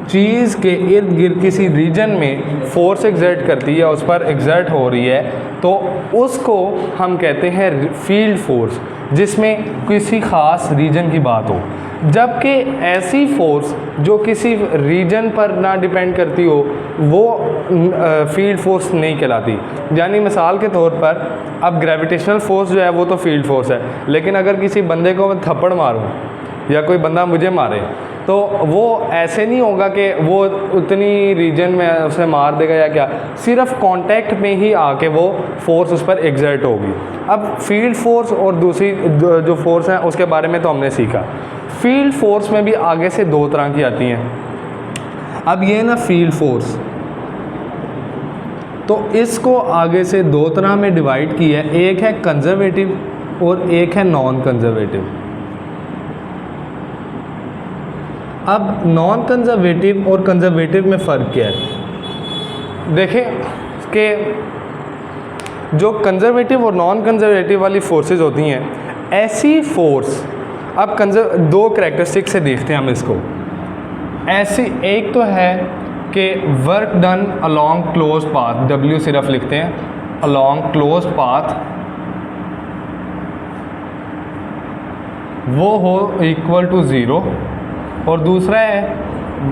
चीज़ के इर्द गिर्द किसी रीजन में फोर्स एक्सर्ट करती है, उस पर एक्सर्ट हो रही है, तो उसको हम कहते हैं फील्ड फोर्स, जिसमें किसी ख़ास रीजन की बात हो। जबकि ऐसी फोर्स जो किसी रीजन पर ना डिपेंड करती हो वो फील्ड फोर्स नहीं कहलाती। यानी मिसाल के तौर पर अब ग्रेविटेशनल फोर्स जो है वो तो फील्ड फोर्स है, लेकिन अगर किसी बंदे को मैं थप्पड़ मारूं या कोई बंदा मुझे मारे तो वो ऐसे नहीं होगा कि वो उतनी रीजन में उसे मार देगा या क्या, सिर्फ कांटेक्ट में ही आके वो फोर्स उस पर एग्जर्ट होगी। अब फील्ड फोर्स और दूसरी जो फोर्स है उसके बारे में तो हमने सीखा। फील्ड फोर्स में भी आगे से दो तरह की आती हैं। अब ये ना फील्ड फोर्स, तो इसको आगे से दो तरह में डिवाइड किया है, एक है कंजर्वेटिव और एक है नॉन कंजर्वेटिव। अब नॉन कंजर्वेटिव और कंजर्वेटिव में फ़र्क क्या है? देखें कि जो कंजर्वेटिव और नॉन कंजर्वेटिव वाली फोर्सेस होती हैं, ऐसी फोर्स अब दो करैक्टरिस्टिक से देखते हैं हम इसको। ऐसी एक तो है कि work done along close path, W सिर्फ लिखते हैं, अलोंग क्लोज पाथ वो हो इक्वल टू 0, और दूसरा है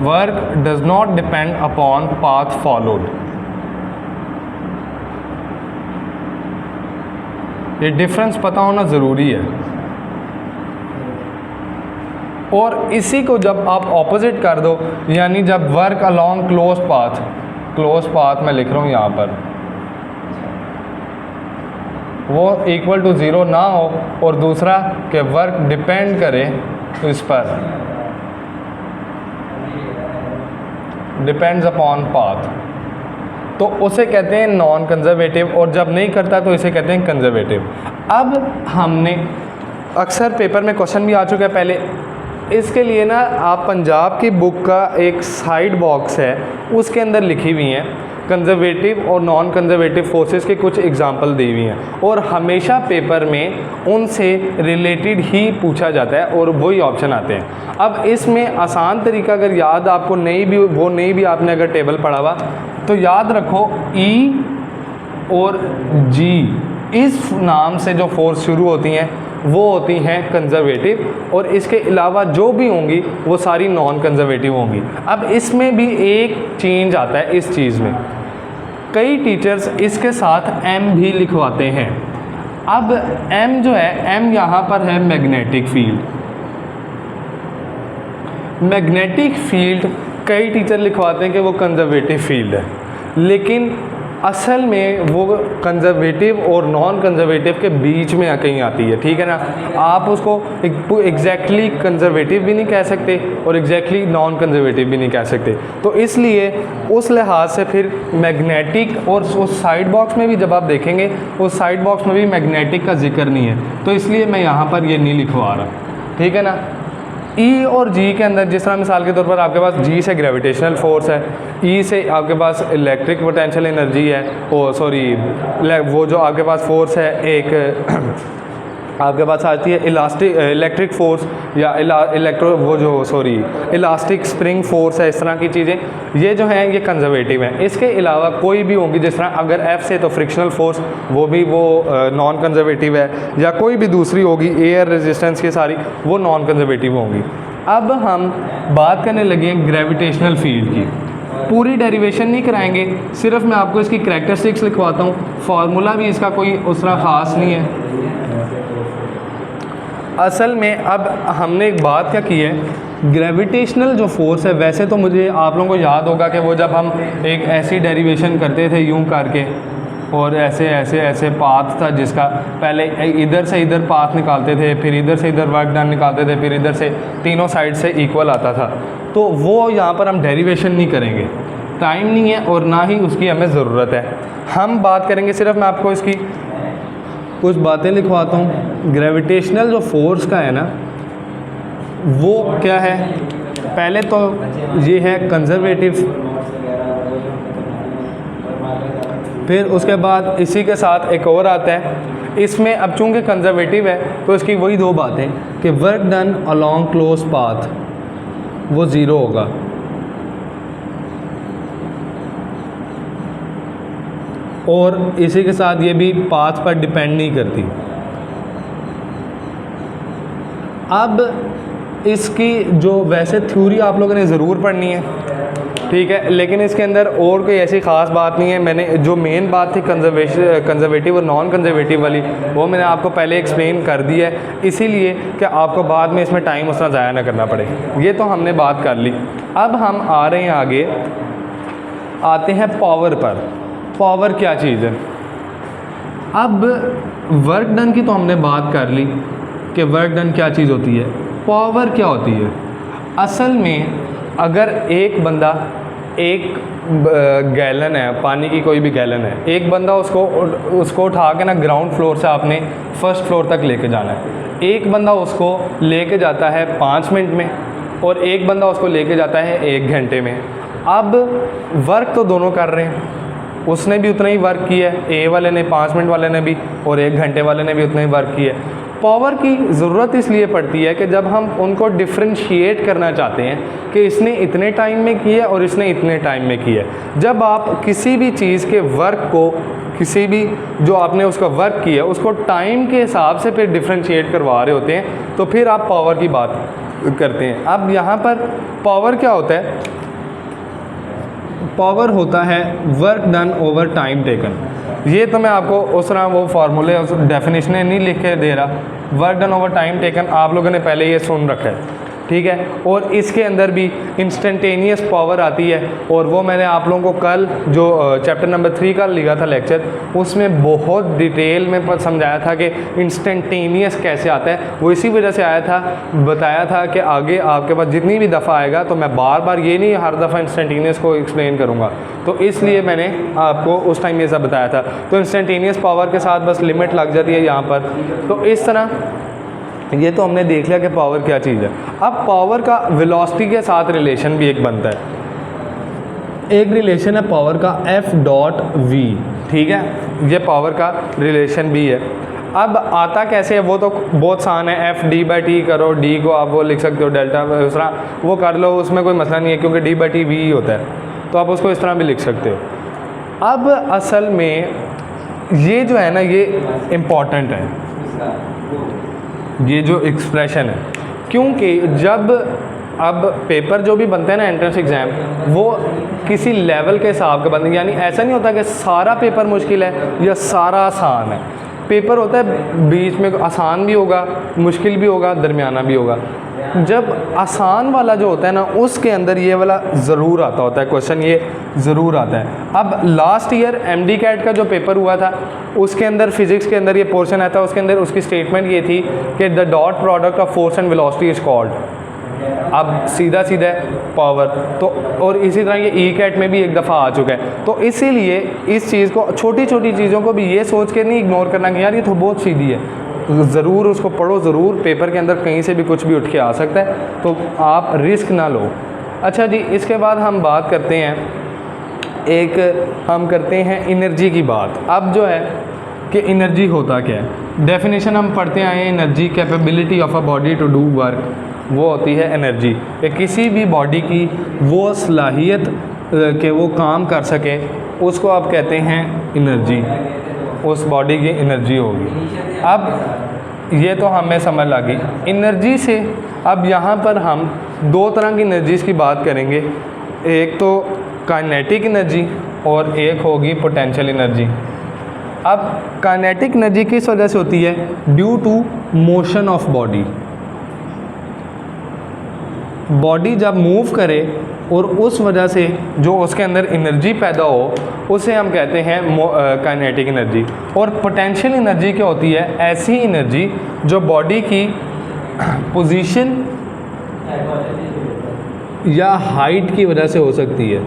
work does not depend upon path followed. ये डिफरेंस पता होना ज़रूरी है। और इसी को जब आप ऑपोजिट कर दो, यानी जब वर्क अलोंग क्लोज पाथ मैं लिख रहा हूँ यहाँ पर, वो इक्वल टू 0 ना हो, और दूसरा कि वर्क डिपेंड करे इस पर, डिपेंड्स अपॉन पाथ, तो उसे कहते हैं नॉन कंजर्वेटिव, और जब नहीं करता तो इसे कहते हैं कंजर्वेटिव। अब हमने अक्सर पेपर में क्वेश्चन भी आ चुका है पहले, इसके लिए ना आप पंजाब की बुक का एक साइड बॉक्स है उसके अंदर लिखी हुई हैं कंजर्वेटिव और नॉन कंजर्वेटिव फोर्सेस के कुछ एग्जांपल दी हुई हैं, और हमेशा पेपर में उनसे रिलेटेड ही पूछा जाता है और वही ऑप्शन आते हैं। अब इसमें आसान तरीका अगर याद आपको नहीं भी आपने अगर टेबल पढ़ा हुआ तो याद रखो, E और G इस नाम से जो फोर्स शुरू होती हैं वो होती हैं कंजर्वेटिव, और इसके अलावा जो भी होंगी वो सारी नॉन कंजर्वेटिव होंगी। अब इसमें भी एक चेंज आता है इस चीज़ में, कई टीचर्स इसके साथ M भी लिखवाते हैं। अब M जो है, M यहाँ पर है मैग्नेटिक फील्ड। मैग्नेटिक फील्ड कई टीचर लिखवाते हैं कि वो कंजर्वेटिव फील्ड है, लेकिन असल में वो कंजर्वेटिव और नॉन कंजर्वेटिव के बीच में कहीं आती है, ठीक है ना। आप उसको एग्जैक्टली कंजर्वेटिव भी नहीं कह सकते और एग्जैक्टली नॉन कंजर्वेटिव भी नहीं कह सकते। तो इसलिए उस लिहाज से फिर मैग्नेटिक, और उस साइड बॉक्स में भी जब आप देखेंगे उस साइड बॉक्स में भी मैग्नेटिक का जिक्र नहीं है, तो इसलिए मैं यहाँ पर ये नहीं लिखवा रहा, ठीक है ना। E और G के अंदर जिस तरह मिसाल के तौर पर आपके पास G से ग्रेविटेशनल फोर्स है, E से आपके पास इलेक्ट्रिक पोटेंशियल एनर्जी है, वो जो आपके पास फोर्स है एक आपके पास आती है इलेक्ट्रिक फोर्स या इलास्टिक स्प्रिंग फोर्स है, इस तरह की चीज़ें, ये जो हैं ये कंजर्वेटिव हैं। इसके अलावा कोई भी होगी, जिस तरह अगर F से तो फ्रिक्शनल फोर्स, वो नॉन कंजर्वेटिव है, या कोई भी दूसरी होगी एयर रेजिस्टेंस की सारी, वो नॉन कंजर्वेटिव होंगी। अब हम बात करने लगे हैं ग्रेविटेशनल फील्ड की। पूरी डेरिवेशन नहीं कराएंगे, सिर्फ मैं आपको इसकी करैक्टरिस्टिक्स लिखवाता हूँ। फार्मूला भी इसका कोई उस तरह ख़ास नहीं है। असल में अब हमने एक बात क्या की है, ग्रेविटेशनल जो फोर्स है, वैसे तो मुझे आप लोगों को याद होगा कि वो जब हम एक ऐसी डेरिवेशन करते थे यूं करके, और ऐसे ऐसे ऐसे पाथ था जिसका पहले इधर से इधर पाथ निकालते थे, फिर इधर से इधर वर्क डन निकालते थे, फिर इधर से तीनों साइड से इक्वल आता था। तो वो यहाँ पर हम डेरिवेशन नहीं करेंगे, टाइम नहीं है और ना ही उसकी हमें ज़रूरत है। हम बात करेंगे, सिर्फ मैं आपको इसकी कुछ बातें लिखवाता हूँ। ग्रेविटेशनल जो फोर्स का है ना, वो क्या है, पहले तो ये है कंजर्वेटिव, फिर उसके बाद इसी के साथ एक और आता है। इसमें अब चूँकि कंजर्वेटिव है तो इसकी वही दो बातें कि work done along close path वो ज़ीरो होगा, और इसी के साथ ये भी पाथ पर डिपेंड नहीं करती। अब इसकी जो वैसे थ्योरी आप लोगों ने ज़रूर पढ़नी है, ठीक है, लेकिन इसके अंदर और कोई ऐसी ख़ास बात नहीं है। मैंने जो मेन बात थी कंजर्वेटिव और नॉन कंजर्वेटिव वाली, वो मैंने आपको पहले एक्सप्लेन कर दी है, इसीलिए कि आपको बाद में इसमें टाइम उतना ज़ाया ना करना पड़े। ये तो हमने बात कर ली। अब हम आ रहे हैं आगे, आते हैं पावर पर। पावर क्या चीज़ है? अब वर्क डन की तो हमने बात कर ली कि वर्क डन क्या चीज़ होती है। पावर क्या होती है? असल में अगर एक बंदा एक गैलन है पानी की, कोई भी गैलन है, एक बंदा उसको उठा के ना ग्राउंड फ्लोर से आपने फर्स्ट फ्लोर तक लेके जाना है। एक बंदा उसको लेके जाता है 5 मिनट में और एक बंदा उसको लेके जाता है 1 घंटे में। अब वर्क तो दोनों कर रहे हैं, उसने भी उतना ही वर्क किया है, ए वाले ने 5 मिनट वाले ने भी, और 1 घंटे वाले ने भी उतना ही वर्क किया है। पावर की ज़रूरत इसलिए पड़ती है कि जब हम उनको डिफ्रेंशिएट करना चाहते हैं कि इसने इतने टाइम में किया और इसने इतने टाइम में किया। जब आप किसी भी चीज़ के वर्क को, किसी भी जो आपने उसका वर्क किया उसको टाइम के हिसाब से फिर डिफ्रेंशिएट करवा रहे होते हैं, तो फिर आप पावर की बात करते हैं। अब यहाँ पर पावर क्या होता है? पावर होता है work done over time taken. ये तो मैं आपको उस तरह वो फार्मूले उस डेफिनेशन नहीं लिख के दे रहा। Work done over time taken आप लोगों ने पहले ये सुन रखा है, ठीक है। और इसके अंदर भी इंस्टेंटेनियस पावर आती है, और वो मैंने आप लोगों को कल जो चैप्टर नंबर 3 का लिया था लेक्चर, उसमें बहुत डिटेल में समझाया था कि इंस्टेंटेनियस कैसे आता है। वो इसी वजह से आया था, बताया था कि आगे आपके पास जितनी भी दफ़ा आएगा तो मैं बार बार ये नहीं हर दफ़ा इंस्टेंटेनियस को एक्सप्लेन करूँगा, तो इसलिए मैंने आपको उस टाइम ये सब बताया था। तो इंस्टेंटेनियस पावर के साथ बस लिमिट लग जाती है यहाँ पर। तो इस तरह ये तो हमने देख लिया कि पावर क्या चीज़ है। अब पावर का वेलोसिटी के साथ रिलेशन भी एक बनता है। एक रिलेशन है पावर का F.V, ठीक है, ये पावर का रिलेशन भी है। अब आता कैसे है वो तो बहुत आसान है। F/d/t करो, d को आप वो लिख सकते हो डेल्टा, उस तरह वो कर लो, उसमें कोई मसला नहीं है क्योंकि d/t v ही होता है, तो आप उसको इस तरह भी लिख सकते हो। अब असल में ये जो है ना, ये इम्पॉर्टेंट है, ये जो एक्सप्रेशन है, क्योंकि जब अब पेपर जो भी बनते हैं ना एंट्रेंस एग्ज़ाम, वो किसी लेवल के हिसाब के बनते हैं। यानी ऐसा नहीं होता कि सारा पेपर मुश्किल है या सारा आसान है। पेपर होता है बीच में, आसान भी होगा, मुश्किल भी होगा, दरमियाना भी होगा। जब आसान वाला जो होता है ना, उसके अंदर ये वाला ज़रूर आता होता है, क्वेश्चन ये ज़रूर आता है। अब लास्ट ईयर MD कैट का जो पेपर हुआ था, उसके अंदर फिज़िक्स के अंदर ये पोर्शन आता है, उसके अंदर उसकी स्टेटमेंट ये थी कि the dot product of force and velocity is called. अब सीधा सीधा पावर तो, और इसी तरह ये ई कैट में भी एक दफ़ा आ चुका है। तो इसीलिए इस चीज़ को, छोटी छोटी चीज़ों को भी ये सोच के नहीं इग्नोर करना कि यार ये तो बहुत सीधी है, ज़रूर उसको पढ़ो, ज़रूर पेपर के अंदर कहीं से भी कुछ भी उठ के आ सकता है, तो आप रिस्क ना लो। अच्छा जी, इसके बाद हम बात करते हैं, हम करते हैं एनर्जी की बात। अब जो है कि एनर्जी होता क्या है। डेफिनेशन हम पढ़ते आए हैं, energy capability of a body to do work, वो होती है एनर्जी। कि किसी भी बॉडी की वो सलाहियत कि वो काम कर सके, उसको आप कहते हैं एनर्जी, उस बॉडी की एनर्जी होगी। अब ये तो हमें समझ लगी एनर्जी से। अब यहाँ पर हम दो तरह की एनर्जीज़ की बात करेंगे, एक तो काइनेटिक एनर्जी और एक होगी पोटेंशियल एनर्जी। अब काइनेटिक एनर्जी किस वजह से होती है? Due to motion of body. Body जब मूव करे और उस वजह से जो उसके अंदर एनर्जी पैदा हो, उसे हम कहते हैं काइनेटिक एनर्जी। और पोटेंशियल एनर्जी क्या होती है? ऐसी एनर्जी जो बॉडी की पोजीशन या हाइट की वजह से हो सकती है,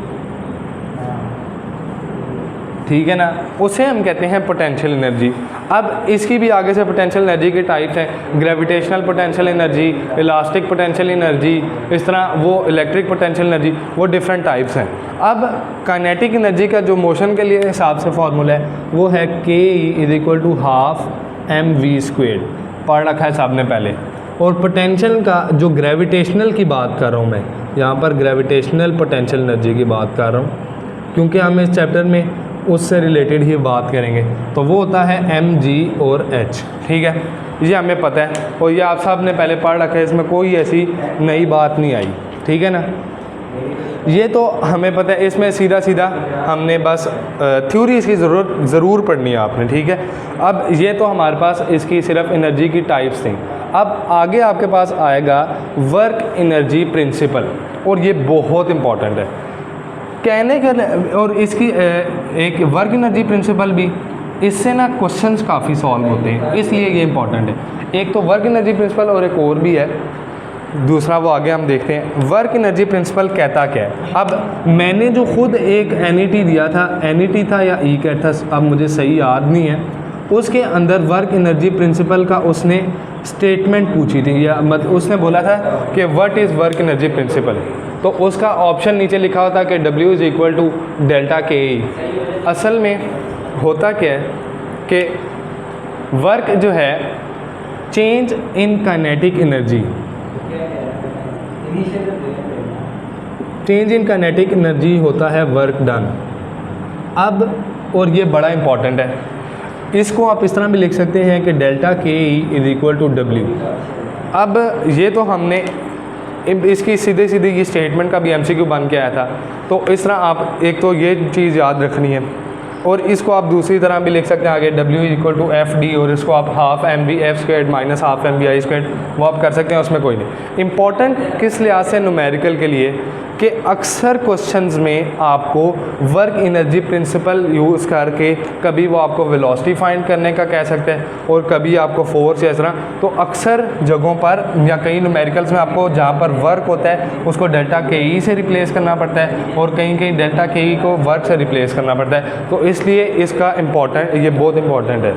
ठीक है ना, उसे हम कहते हैं पोटेंशियल एनर्जी। अब इसकी भी आगे से पोटेंशियल एनर्जी के टाइप्स हैं, gravitational potential energy, elastic potential energy, इस तरह वो इलेक्ट्रिक पोटेंशियल एनर्जी, वो डिफरेंट टाइप्स हैं। अब काइनेटिक एनर्जी का जो मोशन के लिए हिसाब से फार्मूला है वो है के is equal to half mv², पढ़ रखा है साहब ने पहले। और पोटेंशियल का जो ग्रेविटेशनल की बात कर रहा हूँ मैं यहाँ पर, ग्रेविटेशनल पोटेंशियल एनर्जी की बात कर रहा हूँ, क्योंकि हम इस चैप्टर में उससे रिलेटेड ही बात करेंगे। तो वो होता है mg और h, ठीक है, ये हमें पता है और ये आप सब ने पहले पढ़ रखा है, इसमें कोई ऐसी नई बात नहीं आई, ठीक है ना। ये तो हमें पता है, इसमें सीधा सीधा हमने बस थ्योरी इसकी ज़रूर पढ़नी है आपने, ठीक है। अब ये तो हमारे पास इसकी सिर्फ एनर्जी की टाइप्स थी। अब आगे आपके पास आएगा वर्क एनर्जी प्रिंसिपल, और ये बहुत इम्पॉर्टेंट है कहने के। और इसकी एक वर्क एनर्जी प्रिंसिपल भी, इससे ना क्वेश्चंस काफ़ी सॉल्व होते हैं, इसलिए ये इंपॉर्टेंट है। एक तो वर्क एनर्जी प्रिंसिपल और एक और भी है, दूसरा वो आगे हम देखते हैं। वर्क एनर्जी प्रिंसिपल कहता क्या है? अब मैंने जो खुद एक NET दिया था, NET था या ECAT था, अब मुझे सही याद नहीं है, उसके अंदर वर्क एनर्जी प्रिंसिपल का उसने स्टेटमेंट पूछी थी, या मतलब उसने बोला था कि what is work energy principle, तो उसका ऑप्शन नीचे लिखा होता कि W is equal to delta KE। असल में होता क्या है कि वर्क जो है change in kinetic energy, change in kinetic energy होता है वर्क डन। अब और ये बड़ा इंपॉर्टेंट है, इसको आप इस तरह भी लिख सकते हैं कि delta KE is equal to W। अब ये तो हमने इसकी सीधे सीधे ये स्टेटमेंट का भी MCQ बन के आया था, तो इस तरह आप एक तो ये चीज़ याद रखनी है, और इसको आप दूसरी तरह भी लिख सकते हैं आगे W is equal to FD, और इसको आप half mv² minus half mvi², वो आप कर सकते हैं, उसमें कोई नहीं। इम्पॉर्टेंट किस लिहाज से न्यूमेरिकल के लिए कि अक्सर क्वेश्चंस में आपको वर्क एनर्जी प्रिंसिपल यूज़ करके कभी वो आपको वेलोसिटी फाइंड करने का कह सकते हैं, और कभी आपको फोर्स या इस तरह। तो अक्सर जगहों पर या कई न्यूमेरिकल्स में आपको जहाँ पर वर्क होता है उसको डेल्टा KE से रिप्लेस करना पड़ता है, और कहीं कहीं डेल्टा KE को वर्क से रिप्लेस करना पड़ता है, तो इसलिए इसका ये बहुत इम्पॉर्टेंट है,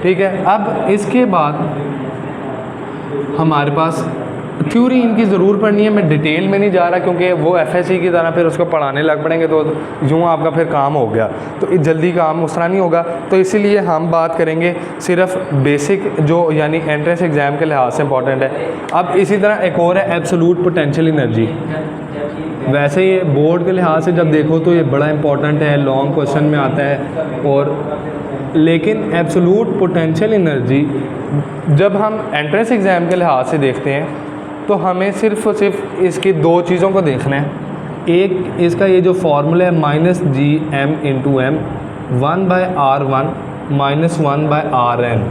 ठीक है। अब इसके बाद हमारे पास थ्योरी इनकी ज़रूर पढ़नी है, मैं डिटेल में नहीं जा रहा क्योंकि वो FSC की तरह फिर उसको पढ़ाने लग पड़ेंगे तो यूँ आपका फिर काम हो गया, तो जल्दी काम उस तरह नहीं होगा। तो इसीलिए हम बात करेंगे सिर्फ बेसिक जो यानी एंट्रेंस एग्ज़ाम के लिहाज से इंपॉर्टेंट है। अब इसी तरह एक और है एब्सोल्यूट पोटेंशियल एनर्जी। वैसे ये बोर्ड के लिहाज से जब देखो तो ये बड़ा इंपॉर्टेंट है, लॉन्ग क्वेश्चन में आता है, और लेकिन एब्सोल्यूट पोटेंशियल एनर्जी जब हम एंट्रेंस एग्ज़ाम के लिहाज से देखते हैं तो हमें सिर्फ और सिर्फ इसकी दो चीज़ों को देखना है। एक इसका ये जो फार्मूला है -gm × m 1/r1 -1/rn,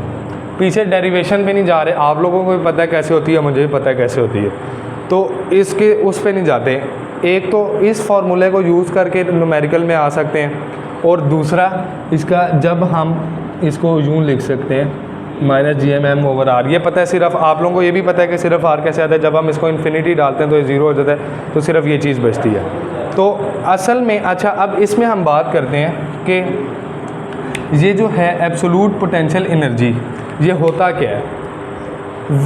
पीछे डेरिवेशन पे नहीं जा रहे, आप लोगों को भी पता है कैसे होती है, मुझे भी पता है कैसे होती है, तो इसके उस पे नहीं जाते। एक तो इस फार्मूले को यूज़ करके न्यूमेरिकल में आ सकते हैं, और दूसरा इसका जब हम इसको यूँ लिख सकते हैं -gm/r। ये पता है, सिर्फ आप लोगों को ये भी पता है कि सिर्फ r कैसे आता है, जब हम इसको इन्फिनिटी डालते हैं तो ये ज़ीरो हो जाता है, तो सिर्फ ये चीज़ बचती है। तो असल में अच्छा, अब इसमें हम बात करते हैं कि ये जो है एब्सोल्यूट पोटेंशियल एनर्जी, ये होता क्या है?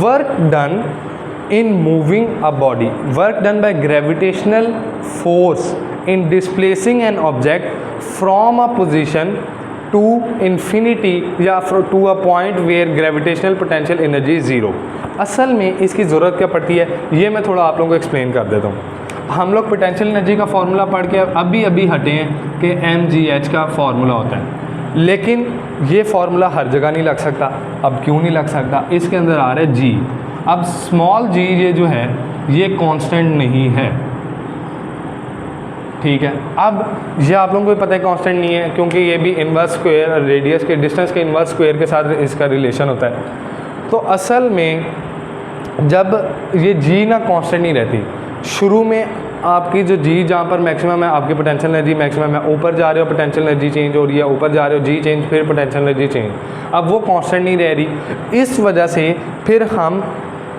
Work done in moving a body, work done by gravitational force in displacing an object from a position to infinity या to a point where gravitational potential energy is zero. असल में इसकी ज़रूरत क्या पड़ती है ये मैं थोड़ा आप लोगों को एक्सप्लेन कर देता हूँ। हम लोग पोटेंशियल एनर्जी का फार्मूला पढ़ के अभी अभी हटे हैं कि mgh का फार्मूला होता है, लेकिन ये फार्मूला हर जगह नहीं लग सकता। अब क्यों नहीं लग सकता, इसके अंदर आ रहा है g। अब स्मॉल g ये जो है ये कांस्टेंट नहीं है, ठीक है। अब ये आप लोगों को पता है कांस्टेंट नहीं है क्योंकि ये भी इन्वर्स स्क्वायर रेडियस के डिस्टेंस के इन्वर्स स्क्वायर के साथ इसका रिलेशन होता है। तो असल में जब ये g ना कांस्टेंट नहीं रहती, शुरू में आपकी जो g जहाँ पर मैक्सिमम है आपकी पोटेंशियल एनर्जी मैक्सिमम है, ऊपर जा रहे हो पोटेंशियल एनर्जी चेंज हो रही है, ऊपर जा रहे हो g चेंज, फिर पोटेंशियल एनर्जी चेंज, अब वो कांस्टेंट नहीं रह रही। इस वजह से फिर हम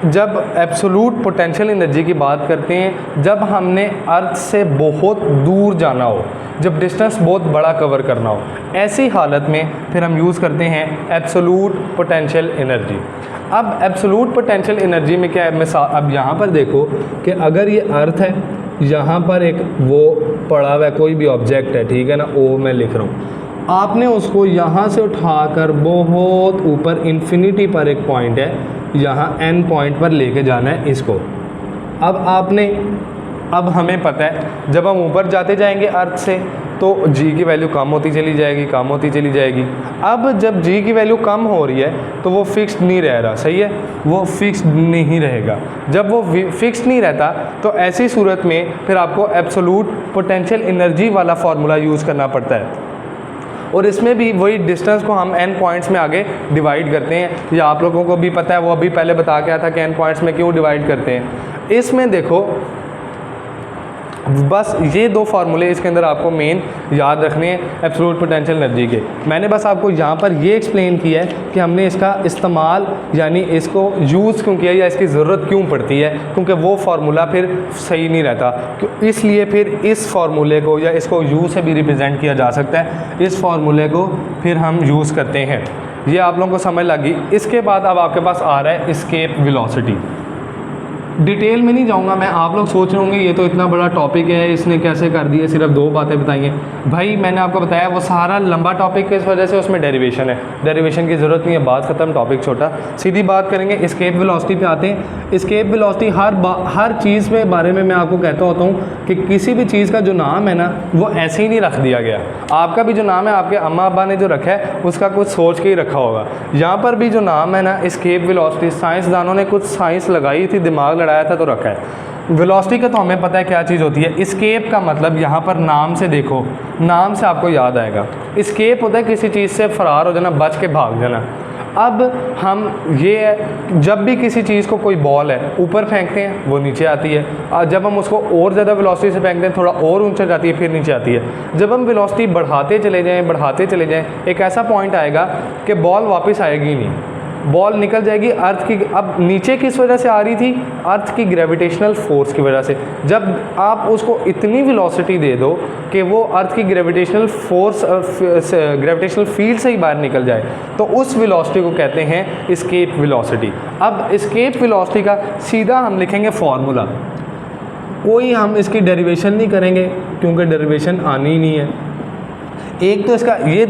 जब एब्सोलूट पोटेंशियल एनर्जी की बात करते हैं, जब हमने अर्थ से बहुत दूर जाना हो, जब डिस्टेंस बहुत बड़ा कवर करना हो, ऐसी हालत में फिर हम यूज़ करते हैं एब्सोलूट पोटेंशियल एनर्जी। अब एब्सोलूट पोटेंशियल एनर्जी में क्या है, मिसाल अब यहाँ पर देखो कि अगर ये अर्थ है, यहाँ पर एक वो पड़ा हुआ है कोई भी ऑब्जेक्ट है, ठीक है ना, ओ मैं लिख रहा हूँ, आपने उसको यहाँ से उठाकर बहुत ऊपर इन्फिनिटी पर एक पॉइंट है, यहाँ n पॉइंट पर लेके जाना है इसको। अब हमें पता है जब हम ऊपर जाते जाएंगे अर्थ से तो g की वैल्यू कम होती चली जाएगी, कम होती चली जाएगी। अब जब g की वैल्यू कम हो रही है तो वो फिक्स्ड नहीं रह रहा, सही है, वो फिक्स्ड नहीं रहेगा। जब वो फिक्स्ड नहीं रहता तो ऐसी सूरत में फिर आपको एब्सोलूट पोटेंशियल एनर्जी वाला फार्मूला यूज़ करना पड़ता है। और इसमें भी वही डिस्टेंस को हम n पॉइंट्स में आगे डिवाइड करते हैं। ये आप लोगों को भी पता है, वो अभी पहले बता के आया था कि n पॉइंट्स में क्यों डिवाइड करते हैं। इसमें देखो बस ये दो फार्मूले इसके अंदर आपको मेन याद रखने हैं एब्सोलूट पोटेंशियल एनर्जी के। मैंने बस आपको यहाँ पर ये एक्सप्लेन किया है कि हमने इसका इस्तेमाल यानी इसको यूज़ क्यों किया या इसकी ज़रूरत क्यों पड़ती है, क्योंकि वो फार्मूला फिर सही नहीं रहता। इसलिए फिर इस फार्मूले को या इसको यू से भी रिप्रेजेंट किया जा सकता है, इस फार्मूले को फिर हम यूज़ करते हैं। ये आप लोगों को समझ लगी। इसके बाद अब आपके पास आ रहा है एस्केप वेलोसिटी। डिटेल में नहीं जाऊंगा मैं, आप लोग सोच रहे होंगे ये तो इतना बड़ा टॉपिक है, इसने कैसे कर दिया, सिर्फ दो बातें बताई हैं। भाई मैंने आपको बताया वो सारा लंबा टॉपिक है, इस वजह से उसमें डेरिवेशन है, डेरिवेशन की ज़रूरत नहीं है, बात ख़त्म, टॉपिक छोटा। सीधी बात करेंगे एस्केप वेलोसिटी पे आते हैं। एस्केप वेलोसिटी हर चीज़ के बारे में मैं आपको कहता होता हूँ कि किसी भी चीज़ का जो नाम है ना वो ऐसे ही नहीं रख दिया गया। आपका भी जो नाम है आपके अम्मा अब्बा ने जो रखा है उसका कुछ सोच के ही रखा होगा। यहाँ पर भी जो नाम है ना एस्केप वेलोसिटी, साइंसदानों ने कुछ साइंस लगाई थी, दिमाग लड़ाया था तो रखा है। वेलोसिटी का तो हमें पता है क्या चीज़ होती है। एस्केप का मतलब यहाँ पर नाम से देखो, नाम से आपको याद आएगा। एस्केप होता है किसी चीज़ से फरार हो जाना, बच के भाग जाना। अब हम ये जब भी किसी चीज़ को कोई बॉल है ऊपर फेंकते हैं वो नीचे आती है, और जब हम उसको और ज़्यादा वेलोसिटी से फेंकते हैं थोड़ा और ऊंचा जाती है फिर नीचे आती है। जब हम वेलोसिटी बढ़ाते चले जाएं एक ऐसा पॉइंट आएगा कि बॉल वापस आएगी नहीं, बॉल निकल जाएगी अर्थ की। अब नीचे किस वजह से आ रही थी, अर्थ की ग्रेविटेशनल फोर्स की वजह से। जब आप उसको इतनी वेलोसिटी दे दो कि वो अर्थ की ग्रेविटेशनल फोर्स ग्रेविटेशनल फील्ड से ही बाहर निकल जाए तो उस वेलोसिटी को कहते हैं एस्केप वेलोसिटी। अब एस्केप वेलोसिटी का सीधा हम लिखेंगे फार्मूला, कोई हम इसकी डेरिवेशन नहीं करेंगे क्योंकि डेरिवेशन आनी ही नहीं है। एक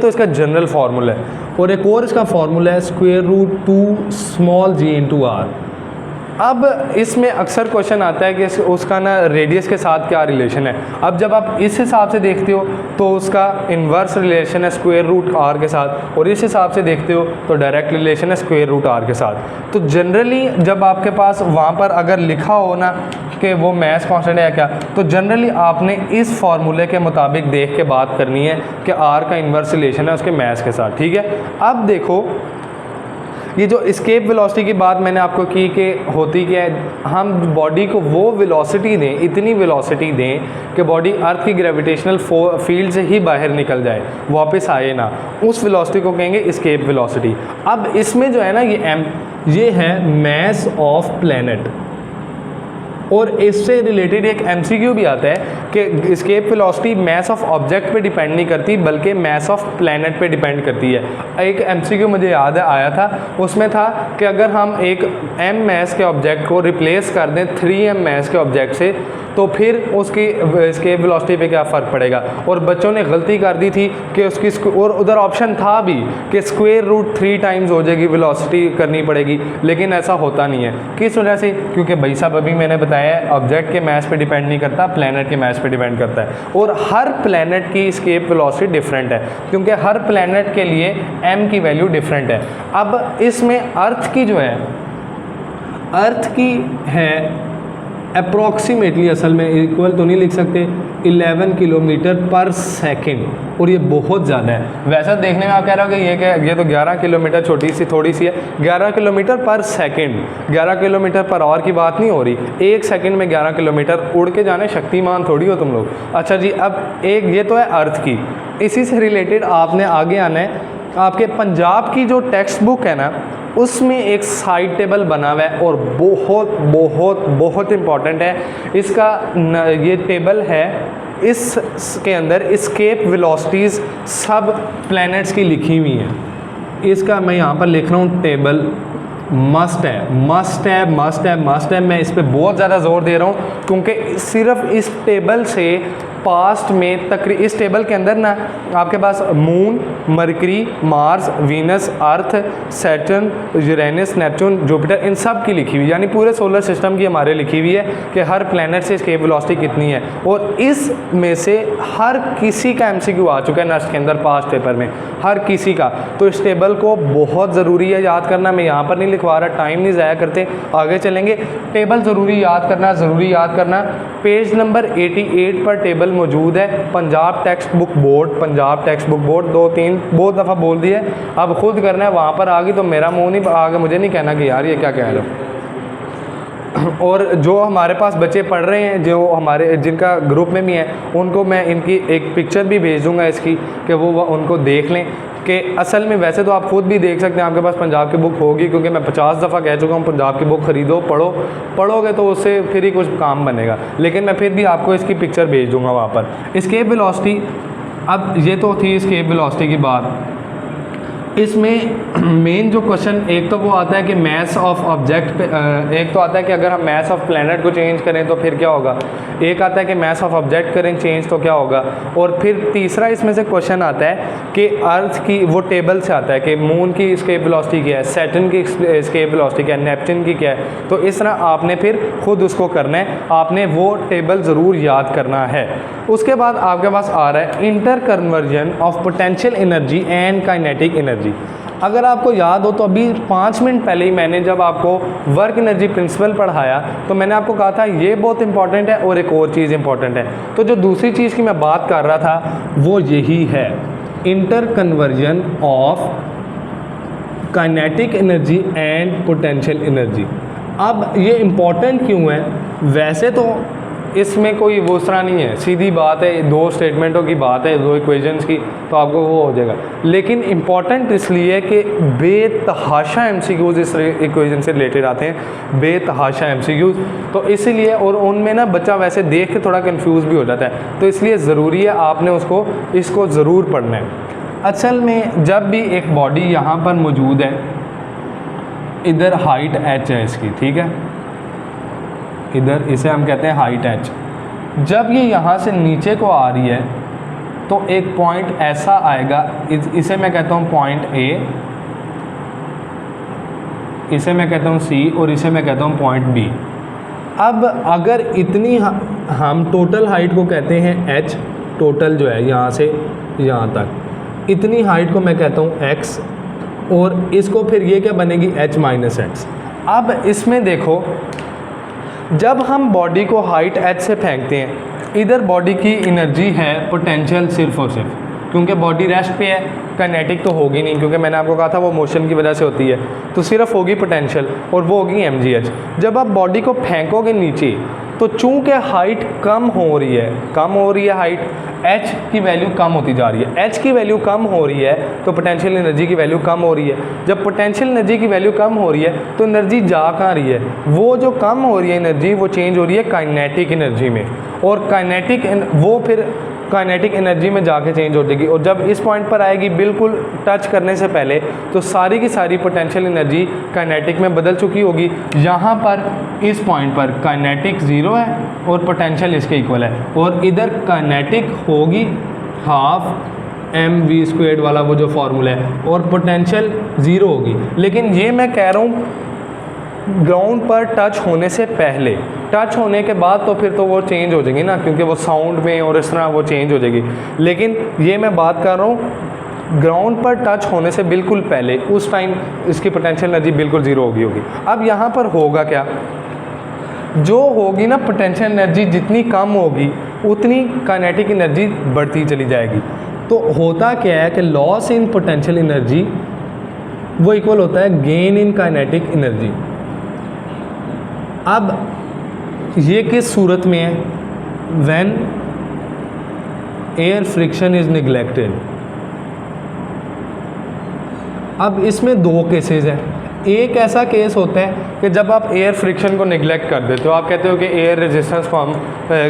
तो इसका जनरल फार्मूला है और एक और इसका फार्मूला है √2 स्मॉल g इंटू आर। अब इसमें अक्सर क्वेश्चन आता है कि उसका ना रेडियस के साथ क्या रिलेशन है। अब जब आप इस हिसाब से देखते हो तो उसका इन्वर्स रिलेशन है √r के साथ, और इस हिसाब से देखते हो तो डायरेक्ट रिलेशन है √r के साथ। तो जनरली जब आपके पास वहाँ पर अगर लिखा हो ना कि वो मैथ कांस्टेंट है क्या, तो जनरली आपने इस फार्मूले के मुताबिक देख के बात करनी है कि r का इन्वर्स रिलेशन है उसके मैथ के साथ, ठीक है। अब देखो ये जो एस्केप वेलोसिटी की बात मैंने आपको की कि होती क्या है, हम बॉडी को वो वेलोसिटी दें, इतनी वेलोसिटी दें कि बॉडी अर्थ की ग्रेविटेशनल फील्ड से ही बाहर निकल जाए, वापस आए ना, उस वेलोसिटी को कहेंगे एस्केप वेलोसिटी। अब इसमें जो है ना ये है मैस ऑफ प्लैनेट, और इससे रिलेटेड एक एमसीक्यू भी आता है कि escape velocity mass of object पे डिपेंड नहीं करती बल्कि मास ऑफ प्लैनेट पे डिपेंड करती है। एक एमसीक्यू मुझे याद आया था, उसमें था कि अगर हम एक m मास के ऑब्जेक्ट को रिप्लेस कर दें 3m मास के ऑब्जेक्ट से तो फिर उसकी एस्केप वेलोसिटी पे क्या फ़र्क पड़ेगा। और बच्चों ने गलती कर दी थी कि उसकी और उधर ऑप्शन था भी कि स्क्वायर रूट 3 टाइम्स हो जाएगी, वेलोसिटी करनी पड़ेगी, लेकिन ऐसा होता नहीं है। किस वजह से? क्योंकि भाई साहब अभी मैंने बताया है ऑब्जेक्ट के मास पे डिपेंड नहीं करता, प्लैनेट के मास पे डिपेंड करता है। और हर प्लैनेट की एस्केप वेलोसिटी डिफरेंट है क्योंकि हर प्लैनेट के लिए m की वैल्यू डिफरेंट है। अब इसमें अर्थ की जो है, अर्थ की है अप्रॉक्सीमेटली, असल में इक्वल तो नहीं लिख सकते, 11 किलोमीटर पर सेकंड, और ये बहुत ज़्यादा है। वैसा देखने में आप कह रहे हो कि ये क्या, ये तो 11 किलोमीटर छोटी सी थोड़ी सी है। 11 किलोमीटर पर सेकंड, 11 किलोमीटर पर आवर की बात नहीं हो रही। एक सेकंड में 11 किलोमीटर, उड़ के जाने शक्तिमान थोड़ी हो तुम लोग। अच्छा जी, अब एक ये तो है अर्थ की, इसी से रिलेटेड आपने आगे आना है। आपके पंजाब की जो टेक्स्ट बुक है ना, उसमें एक साइड टेबल बना हुआ है और बहुत बहुत बहुत इम्पॉर्टेंट है। इसका ये टेबल है, इसके अंदर एस्केप वेलोसिटीज़ सब प्लैनेट्स की लिखी हुई हैं। इसका मैं यहाँ पर लिख रहा हूँ टेबल, मस्ट है मस्ट है मस्ट है मस्ट है। मैं इस पर बहुत ज़्यादा ज़ोर दे रहा हूँ क्योंकि सिर्फ इस टेबल से पास्ट में इस टेबल के अंदर ना आपके पास मून, मरकरी, मार्स, वीनस, अर्थ, सैटर्न, यूरेनस, नेपच्यून, जुपिटर, इन सब की लिखी हुई, यानी पूरे सोलर सिस्टम की हमारे लिखी हुई है कि हर प्लैनेट से एस्केप वेलोसिटी कितनी है। और इसमें से हर किसी का एमसीक्यू आ चुका है नेक्स्ट के अंदर, पास्ट पेपर में, हर किसी का। तो इस टेबल को बहुत ज़रूरी है याद करना। मैं यहाँ पर नहीं लिखवा रहा, टाइम नहीं ज़ाया करते, आगे चलेंगे। टेबल ज़रूरी याद करना, ज़रूरी याद करना। पेज नंबर 88 पर टेबल मौजूद है। Punjab text book board, Punjab text book board, 2-3 बहुत दफ़ा बोल दिए, अब खुद करना है। वहाँ पर आ गई तो मेरा मुंह नहीं आगे, मुझे नहीं कहना कि यार ये क्या कह रहे हो। और जो हमारे पास बच्चे पढ़ रहे हैं, जो हमारे जिनका ग्रुप में भी है, उनको मैं इनकी एक पिक्चर भी भेज दूँगा इसकी, कि वो उनको देख लें कि असल में वैसे तो आप खुद भी देख सकते हैं, आपके पास पंजाब की बुक होगी, क्योंकि मैं 50 दफ़ा कह चुका हूँ पंजाब की बुक ख़रीदो, पढ़ोगे तो उससे फिर ही कुछ काम बनेगा। लेकिन मैं फिर भी आपको इसकी पिक्चर भेज दूँगा वहाँ पर। एस्केप वेलोसिटी, अब ये तो थी एस्केप वेलोसिटी की बात। इसमें मेन जो क्वेश्चन, एक तो वो आता है कि मास ऑफ ऑब्जेक्ट पे, एक तो आता है कि अगर हम मास ऑफ प्लैनेट को चेंज करें तो फिर क्या होगा, एक आता है कि मास ऑफ ऑब्जेक्ट करें चेंज तो क्या होगा, और फिर तीसरा इसमें से क्वेश्चन आता है कि अर्थ की, वो टेबल से आता है कि मून की एस्केप वेलोसिटी क्या है, सैटर्न की एस्केप वेलोसिटी क्या है, नेपच्यून की क्या है। तो इस तरह आपने फिर खुद उसको करना है, आपने वो टेबल ज़रूर याद करना है। उसके बाद आपके पास आ रहा है inter conversion of potential energy and kinetic energy. अगर आपको याद हो तो अभी 5 मिनट पहले ही मैंने जब आपको वर्क एनर्जी प्रिंसिपल पढ़ाया तो मैंने आपको कहा था ये बहुत इंपॉर्टेंट है और एक और चीज़ इंपॉर्टेंट है। तो जो दूसरी चीज़ की मैं बात कर रहा था वो यही है, inter conversion of kinetic energy and potential energy. अब ये इम्पॉर्टेंट क्यों है? वैसे तो इसमें कोई वो तरह नहीं है, सीधी बात है, 2 स्टेटमेंटों की बात है, 2 इक्वेशंस की, तो आपको वो हो जाएगा। लेकिन इम्पॉर्टेंट इसलिए कि बेतहाशा एमसीक्यूज़ इस इक्वेशन से रिलेटेड आते हैं, बेतहाशा एमसीक्यूज़, तो इसीलिए, और उनमें ना बच्चा वैसे देख के थोड़ा कंफ्यूज भी हो जाता है, तो इसलिए ज़रूरी है आपने इसको ज़रूर पढ़ना है। असल में जब भी एक बॉडी यहाँ पर मौजूद है, इधर हाइट h है इसकी, ठीक है, इधर इसे हम कहते हैं हाइट h। जब ये यहाँ से नीचे को आ रही है तो एक पॉइंट ऐसा आएगा, इसे मैं कहता हूँ पॉइंट A, इसे मैं कहता हूँ C और इसे मैं कहता हूँ पॉइंट B। अब अगर इतनी हम टोटल हाइट को कहते हैं h, टोटल जो है यहाँ से यहाँ तक, इतनी हाइट को मैं कहता हूँ x, और इसको फिर ये क्या बनेगी h माइनस x। अब इसमें देखो, जब हम बॉडी को हाइट h से फेंकते हैं, इधर बॉडी की एनर्जी है पोटेंशियल सिर्फ और सिर्फ, क्योंकि बॉडी रेस्ट पे है, काइनेटिक तो होगी नहीं, क्योंकि मैंने आपको कहा था वो मोशन की वजह से होती है, तो सिर्फ होगी पोटेंशियल और वो होगी mgh। जब आप बॉडी को फेंकोगे नीचे तो चूंकि हाइट कम हो रही है हाइट, h की वैल्यू कम होती जा रही है, h की वैल्यू कम हो रही है तो पोटेंशियल एनर्जी की वैल्यू कम हो रही है। जब पोटेंशियल एनर्जी की वैल्यू कम हो रही है तो एनर्जी जा कहाँ रही है, वो जो कम हो रही है एनर्जी वो चेंज हो रही है काइनेटिक एनर्जी में, और वो फिर काइनेटिक एनर्जी में जाके चेंज हो जाएगी। और जब इस पॉइंट पर आएगी बिल्कुल टच करने से पहले, तो सारी की सारी पोटेंशियल एनर्जी काइनेटिक में बदल चुकी होगी। यहाँ पर इस पॉइंट पर काइनेटिक 0 है और पोटेंशियल इसके इक्वल है, और इधर काइनेटिक होगी हाफ mv² वाला वो जो फार्मूला है, और पोटेंशियल 0 होगी। लेकिन ये मैं कह रहा हूँ ग्राउंड पर टच होने से पहले, टच होने के बाद तो फिर तो वो चेंज हो जाएगी ना, क्योंकि वो साउंड में और इस तरह वो चेंज हो जाएगी। लेकिन ये मैं बात कर रहा हूँ ग्राउंड पर टच होने से बिल्कुल पहले, उस टाइम इसकी पोटेंशियल एनर्जी बिल्कुल 0 होगी। अब यहाँ पर होगा क्या, जो होगी ना पोटेंशियल एनर्जी जितनी कम होगी उतनी काइनेटिक एनर्जी बढ़ती चली जाएगी। तो होता क्या है कि लॉस इन पोटेंशियल एनर्जी वो इक्वल होता है गेन इन काइनेटिक एनर्जी। अब ये किस सूरत में है, when air friction is neglected. अब इसमें दो केसेस हैं। एक ऐसा केस होता है कि जब आप एयर फ्रिक्शन को निगलेक्ट कर देते हो, आप कहते हो कि एयर रेजिस्टेंस को हम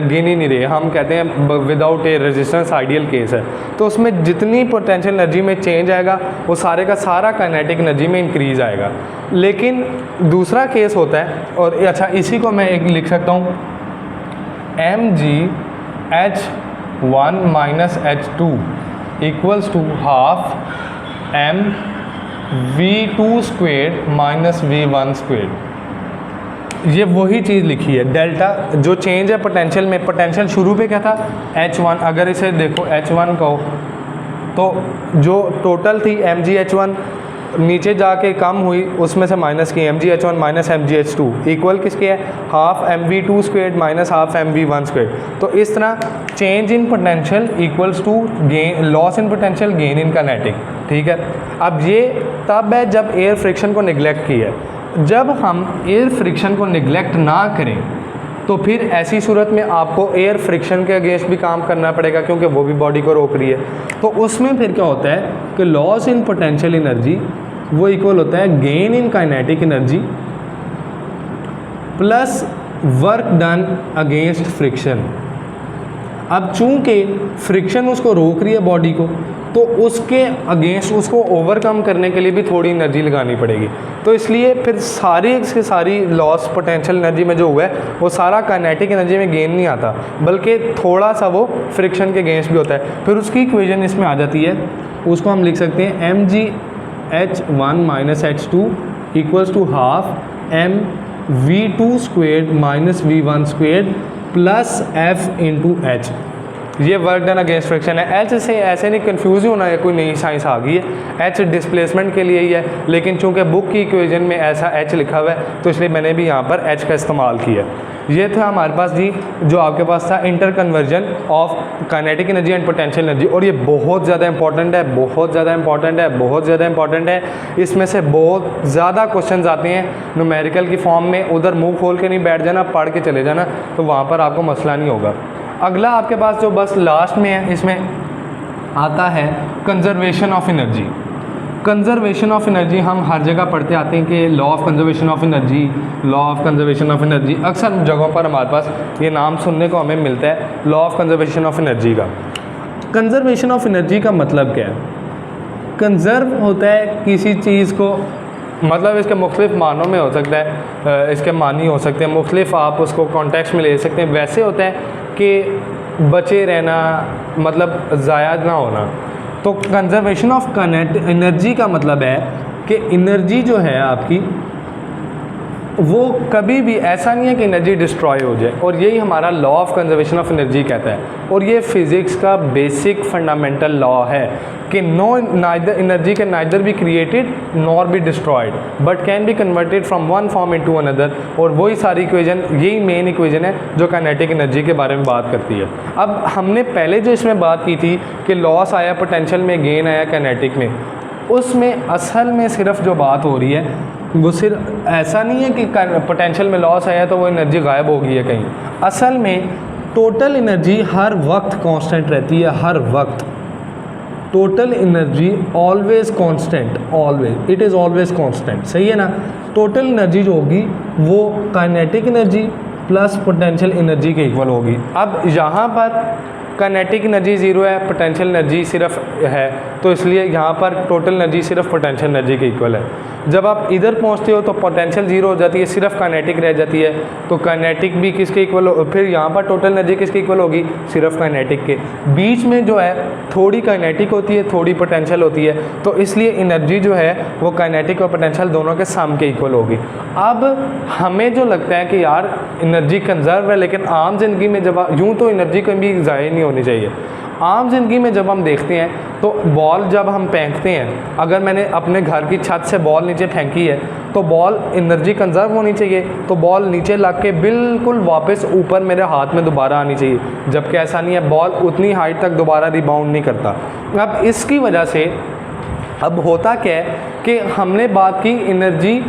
गिन ही नहीं रहे, हम कहते हैं without air resistance ideal case है। तो उसमें जितनी पोटेंशियल एनर्जी में चेंज आएगा वो सारे का सारा काइनेटिक एनर्जी में इंक्रीज आएगा। लेकिन दूसरा केस होता है, और अच्छा इसी को मैं एक लिख सकता हूँ, mgh1 - h2 equals to half mv² - v1²। ये वही चीज़ लिखी है। डेल्टा जो चेंज है पोटेंशियल में, पोटेंशियल शुरू पे क्या था h1, अगर इसे देखो h1 कहो तो जो टोटल थी mgh1 नीचे जाके कम हुई, उसमें से माइनस की mgh1 - mgh2 इक्वल किसके है, हाफ mv² - हाफ mv1²। तो इस तरह change in potential equals to gain, loss in potential gain in kinetic. ठीक है, अब ये तब है जब एयर फ्रिक्शन को निगलेक्ट किया है। जब हम एयर फ्रिक्शन को निगलेक्ट ना करें तो फिर ऐसी सूरत में आपको एयर फ्रिक्शन के अगेंस्ट भी काम करना पड़ेगा, क्योंकि वो भी बॉडी को रोक रही है। तो उसमें फिर क्या होता है कि लॉस इन पोटेंशियल एनर्जी वो इक्वल होता है gain in kinetic energy plus work done against friction. अब चूंकि फ्रिक्शन उसको रोक रही है बॉडी को, तो उसके अगेंस्ट उसको ओवरकम करने के लिए भी थोड़ी एनर्जी लगानी पड़ेगी। तो इसलिए फिर सारी लॉस पोटेंशियल एनर्जी में जो हुआ है वो सारा काइनेटिक एनर्जी में गेन नहीं आता, बल्कि थोड़ा सा वो फ्रिक्शन के अगेंस्ट भी होता है। फिर उसकी इक्वेशन इसमें आ जाती है, उसको हम लिख सकते हैं mgh1 - h2 equals to half mv² - v1² plus f into H. ये वर्क डन अगेंस्ट फ्रिक्शन है। एच से ऐसे नहीं कंफ्यूज होना है, कोई नई साइंस आ गई है। एच डिस्प्लेसमेंट के लिए ही है, लेकिन चूंकि बुक की इक्वेशन में ऐसा एच लिखा हुआ है तो इसलिए मैंने भी यहाँ पर एच का इस्तेमाल किया। ये था हमारे पास जी, जो आपके पास था inter conversion of kinetic energy and potential energy. और ये बहुत ज़्यादा इंपॉर्टेंट है, बहुत ज़्यादा इंपॉर्टेंट है, बहुत ज़्यादा इंपॉर्टेंट है। इसमें से बहुत ज़्यादा क्वेश्चंस आते हैं न्यूमेरिकल की फॉर्म में। उधर मुंह खोल के नहीं बैठ जाना, पढ़ के चले जाना, तो वहाँ पर आपको मसला नहीं होगा। अगला आपके पास जो बस लास्ट में है, इसमें आता है conservation of energy. Conservation of energy हम हर जगह पढ़ते आते हैं कि law of conservation of energy, law of conservation of energy. अक्सर जगहों पर हमारे पास ये नाम सुनने को हमें मिलता है, law of conservation of energy का। कंजर्वेशन ऑफ एनर्जी का मतलब क्या है? कंजर्व होता है किसी चीज़ को, मतलब इसके मुख्तलिफ मानों में हो सकता है, इसके मानी हो सकते हैं मुख्तलिफ, आप उसको कॉन्टेक्स्ट में ले सकते हैं। वैसे होता है कि बचे रहना, मतलब ज़ाया ना होना। तो कंजर्वेशन ऑफ एनर्जी का मतलब है कि एनर्जी जो है आपकी, वो कभी भी ऐसा नहीं है कि एनर्जी डिस्ट्रॉय हो जाए, और यही हमारा law of conservation of energy कहता है। और ये फिज़िक्स का बेसिक फंडामेंटल लॉ है कि neither energy can neither be created nor be destroyed but can be converted from one form into another. और वही सारी इक्वेशन, यही मेन इक्वेशन है जो काइनेटिक एनर्जी के बारे में बात करती है। अब हमने पहले जो इसमें बात की थी कि लॉस आया पोटेंशियल में, गेन आया काइनेटिक में, उसमें असल में सिर्फ जो बात हो रही है वो सिर्फ ऐसा नहीं है कि पोटेंशियल में लॉस आया तो वो एनर्जी गायब हो गई है कहीं। असल में टोटल एनर्जी हर वक्त कांस्टेंट रहती है, हर वक्त total energy always constant, always, it is always constant, सही है ना। टोटल एनर्जी जो होगी वो kinetic energy plus potential energy के इक्वल होगी। अब यहाँ पर काइनेटिक एनर्जी ज़ीरो है, पोटेंशियल एनर्जी सिर्फ है, तो इसलिए यहाँ पर टोटल एनर्जी सिर्फ पोटेंशियल एनर्जी के इक्वल है। जब आप इधर पहुँचते हो तो पोटेंशियल ज़ीरो हो जाती है, सिर्फ काइनेटिक रह जाती है, तो काइनेटिक भी किसके इक्वल हो, फिर यहाँ पर टोटल एनर्जी किसके इक्वल होगी, सिर्फ काइनेटिक के। बीच में जो है थोड़ी काइनेटिक होती है, थोड़ी पोटेंशियल होती है, तो इसलिए एनर्जी जो है वो काइनेटिक और पोटेंशियल दोनों के सम के इक्वल होगी। अब हमें जो लगता है कि यार एनर्जी कंजर्व है, लेकिन आम जिंदगी में जब यूँ तो एनर्जी कभी ज़ाया नहीं होनी चाहिए। आम ज़िंदगी में जब हम देखते हैं तो बॉल जब हम फेंकते हैं, अगर मैंने अपने घर की छत से बॉल नीचे फेंकी है तो बॉल एनर्जी कंजर्व होनी चाहिए, तो बॉल नीचे लग के बिल्कुल वापस ऊपर मेरे हाथ में दोबारा आनी चाहिए, जबकि ऐसा नहीं है, बॉल उतनी हाइट तक दोबारा रिबाउंड नहीं करता। अब इसकी वजह से अब होता क्या है कि हमने बात की एनर्जी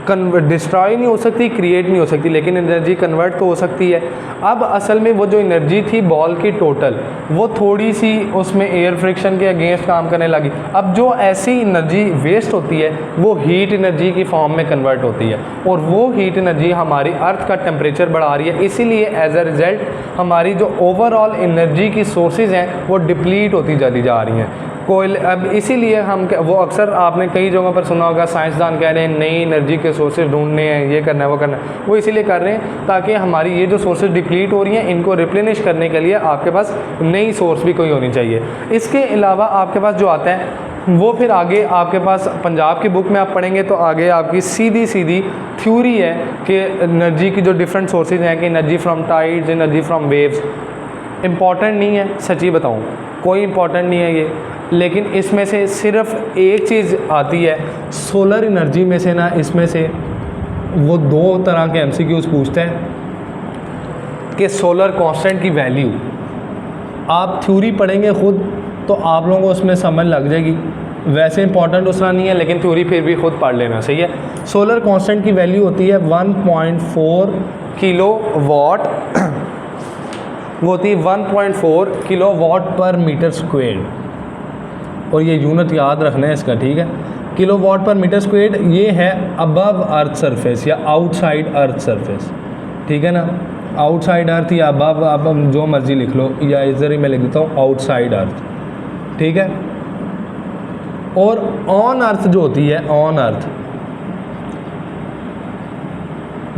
डिस्ट्रॉय नहीं हो सकती, क्रिएट नहीं हो सकती, लेकिन एनर्जी कन्वर्ट तो हो सकती है। अब असल में वो जो एनर्जी थी बॉल की टोटल, वो थोड़ी सी उसमें एयर फ्रिक्शन के अगेंस्ट काम करने लगी। अब जो ऐसी एनर्जी वेस्ट होती है वो हीट एनर्जी की फॉर्म में कन्वर्ट होती है, और वो हीट एनर्जी हमारी अर्थ का टेम्परेचर बढ़ा रही है। इसीलिए एज अ रिज़ल्ट हमारी जो ओवरऑल एनर्जी की सोर्सेज हैं वो डिप्लीट होती चली जा रही हैं। कोई अब इसीलिए हम वो अक्सर आपने कई जगहों पर सुना होगा, साइंसदान कह रहे हैं नई एनर्जी के सोर्सेज ढूंढने हैं, ये करना है वो करना है, वो इसीलिए कर रहे हैं ताकि हमारी ये जो सोर्सेज डिप्लीट हो रही हैं इनको रिप्लेनिश करने के लिए आपके पास नई सोर्स भी कोई होनी चाहिए। इसके अलावा आपके पास जो आता है वो फिर आगे आपके पास पंजाब की बुक में आप पढ़ेंगे तो आगे आपकी सीधी सीधी थ्योरी है कि एनर्जी की जो डिफरेंट सोर्सेज हैं, कि energy from tides, energy from waves. Important नहीं है, सच्ची बताऊँ कोई इम्पॉर्टेंट नहीं है ये, लेकिन इसमें से सिर्फ एक चीज़ आती है, सोलर एनर्जी में से ना, इसमें से वो दो तरह के एमसीक्यूज़ पूछते हैं कि सोलर कांस्टेंट की वैल्यू। आप थ्योरी पढ़ेंगे खुद तो आप लोगों को उसमें समझ लग जाएगी, वैसे इंपॉर्टेंट उसका नहीं है, लेकिन थ्योरी फिर भी खुद पढ़ लेना, सही है। सोलर कांस्टेंट की वैल्यू होती है 1.4 किलोवाट, वो होती है 1.4 किलोवाट पर मीटर स्क्वेयर, और ये यूनिट याद रखना है इसका, ठीक है। किलोवाट पर मीटर स्क्वेयर ये है अबव अर्थ सरफेस या आउटसाइड अर्थ सरफेस, ठीक है ना। आउटसाइड अर्थ या अबव, आप जो मर्जी लिख लो, या इधर ही मैं लिख देता हूँ आउटसाइड अर्थ, ठीक है। और ऑन अर्थ जो होती है, ऑन अर्थ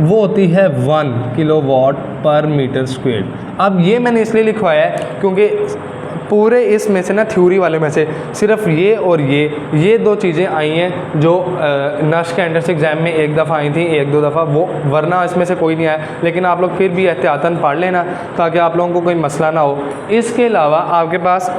वो होती है 1 किलोवाट पर मीटर स्क्वेयर। अब ये मैंने इसलिए लिखवाया है क्योंकि पूरे इसमें से ना थ्योरी वाले में से सिर्फ ये और ये दो चीज़ें आई हैं जो नश के एंट्रेंस एग्ज़ाम में एक दफ़ा आई थी, एक दो दफ़ा, वो वरना इसमें से कोई नहीं आया। लेकिन आप लोग फिर भी एहतियातन पढ़ लेना ताकि आप लोगों को कोई मसला ना हो। इसके अलावा आपके पास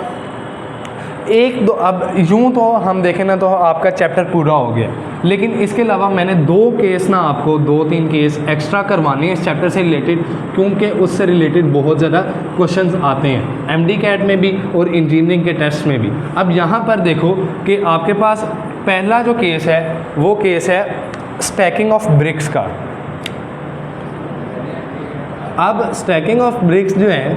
एक दो, अब यूँ तो हम देखें ना तो आपका चैप्टर पूरा हो गया, लेकिन इसके अलावा मैंने दो केस ना आपको 2-3 केस एक्स्ट्रा करवाने हैं इस चैप्टर से रिलेटेड, क्योंकि उससे रिलेटेड बहुत ज़्यादा क्वेश्चंस आते हैं एमडी कैट में भी और इंजीनियरिंग के टेस्ट में भी। अब यहाँ पर देखो कि आपके पास पहला जो केस है वो केस है स्टैकिंग ऑफ ब्रिक्स का। अब स्टैकिंग ऑफ ब्रिक्स जो है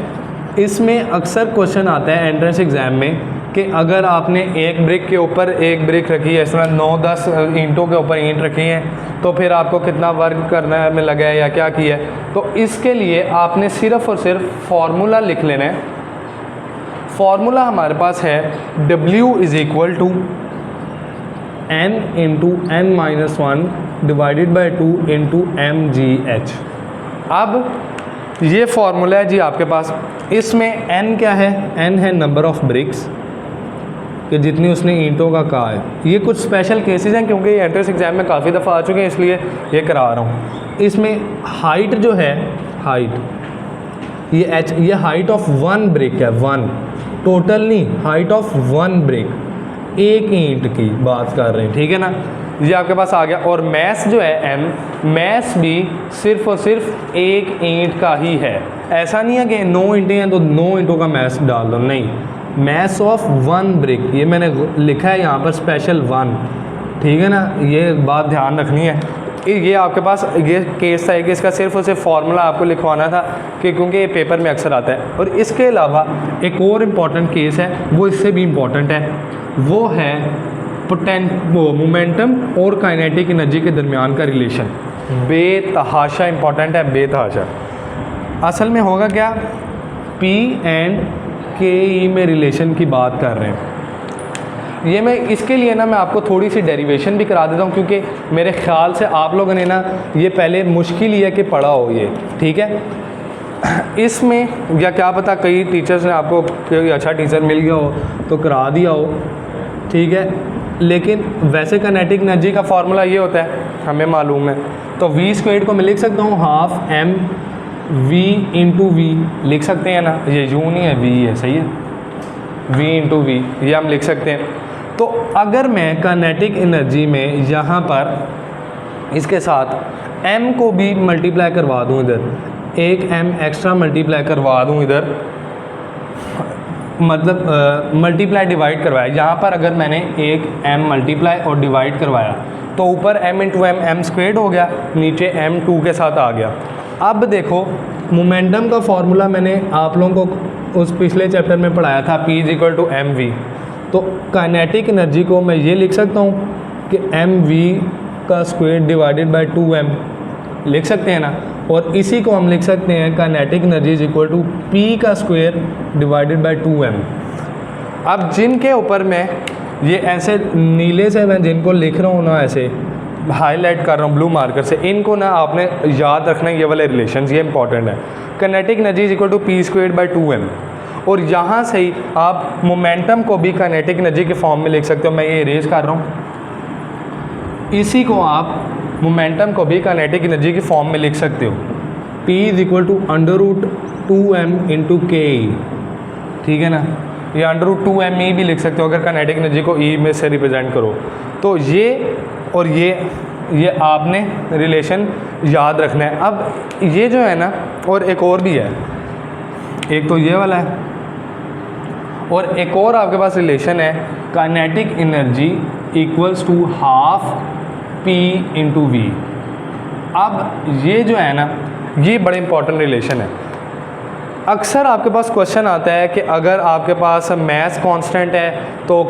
इसमें अक्सर क्वेश्चन आता है एंट्रेंस एग्ज़ाम में कि अगर आपने एक ब्रिक के ऊपर एक ब्रिक रखी है, इस तरह 9-10 ईंटों के ऊपर ईंट रखी हैं, तो फिर आपको कितना वर्क करने में लगा है या क्या किया है। तो इसके लिए आपने सिर्फ़ और सिर्फ फार्मूला लिख लेना है। फार्मूला हमारे पास है W = N × N-1 divided by 2 × mgh। अब ये फार्मूला है जी आपके पास, इसमें n क्या है, n है नंबर ऑफ़ ब्रिक्स कि जितनी उसने ईंटों का कहा है। ये कुछ स्पेशल केसेस हैं क्योंकि ये एंट्रेंस एग्ज़ाम में काफ़ी दफ़ा आ चुके हैं, इसलिए ये करा रहा हूँ। इसमें हाइट जो है, हाइट ये h, ये हाइट ऑफ 1 ब्रिक है, 1 टोटल नहीं, हाइट ऑफ 1 ब्रिक, एक ईंट की बात कर रहे हैं, ठीक है ना। ये आपके पास आ गया। और मैस जो है m, मैस भी सिर्फ और सिर्फ एक ईंट का ही है। ऐसा नहीं है कि 9 ईंटें हैं तो 9 ईंटों का मैस डाल दो, नहीं। मैस ऑफ 1 ब्रिक, ये मैंने लिखा है यहाँ पर स्पेशल 1, ठीक है ना, ये बात ध्यान रखनी है। ये आपके पास ये केस था कि इसका सिर्फ और सिर्फ फार्मूला आपको लिखवाना था कि क्योंकि ये पेपर में अक्सर आता है। और इसके अलावा एक और इम्पॉर्टेंट केस है, वो इससे भी इम्पॉर्टेंट है, वो है मोमेंटम और काइनेटिक एनर्जी के दरमियान का रिलेशन। बेतहाशा इम्पॉर्टेंट है, बेतहाशा। असल में होगा क्या, पी एंड के ई में रिलेशन की बात कर रहे हैं। ये मैं इसके लिए ना मैं आपको थोड़ी सी डेरिवेशन भी करा देता हूँ, क्योंकि मेरे ख्याल से आप लोगों ने ना ये पहले मुश्किल ही है कि पढ़ा हो ये, ठीक है। इसमें या क्या पता कई टीचर्स ने आपको कोई अच्छा टीचर मिल गया हो तो करा दिया हो, ठीक है। लेकिन वैसे काइनेटिक एनर्जी का फार्मूला ये होता है, हमें मालूम है। तो वी स्क्वायर्ड को मैं लिख सकता हूँ half M V into V, लिख सकते हैं ना, ये यू नहीं है, वी है, सही है, वी इंटू वी, ये हम लिख सकते हैं। तो अगर मैं काइनेटिक एनर्जी में यहाँ पर इसके साथ m को भी मल्टीप्लाई करवा दूँ, इधर एक m एक्स्ट्रा मल्टीप्लाई करवा दूँ, इधर मतलब मल्टीप्लाई डिवाइड करवाया, यहाँ पर अगर मैंने एक m मल्टीप्लाई और डिवाइड करवाया तो ऊपर m into M M squared हो गया, नीचे m 2 के साथ आ गया। अब देखो मोमेंटम का फॉर्मूला मैंने आप लोगों को उस पिछले चैप्टर में पढ़ाया था, P is equal to M V. तो काइनेटिक एनर्जी को मैं ये लिख सकता हूँ कि एम वी का स्क्वायर डिवाइडेड बाय 2m, लिख सकते हैं ना। और इसी को हम लिख सकते हैं kinetic energy is equal to P का स्क्वायर डिवाइडेड बाय 2m। अब जिनके ऊपर मैं ये ऐसे नीले से मैं जिनको लिख रहा हूँ ना, ऐसे हाईलाइट कर रहा हूँ ब्लू मार्कर से, इनको ना आपने याद रखना है, ये वाले रिलेशंस, ये इंपॉर्टेंट है। Kinetic energy is equal to P square by 2m। और यहाँ से ही आप मोमेंटम को भी काइनेटिक एनर्जी के फॉर्म में लिख सकते हो। मैं ये इरेज कर रहा हूँ, इसी को आप मोमेंटम को भी काइनेटिक एनर्जी के फॉर्म में लिख सकते हो। P is equal to under root 2m into K, ठीक है ना, ये अंडर रूट 2m भी लिख सकते हो अगर काइनेटिक एनर्जी को E में से रिप्रेजेंट करो। तो ये और ये आपने रिलेशन याद रखना है। अब ये जो है ना, और एक और भी है, एक तो ये वाला है और एक और आपके पास रिलेशन है, kinetic energy equals to half P into V. अब ये जो है ना, ये बड़े इंपॉर्टेंट रिलेशन है। अक्सर आपके पास क्वेश्चन आता है कि अगर आपके पास मैस कांस्टेंट है तो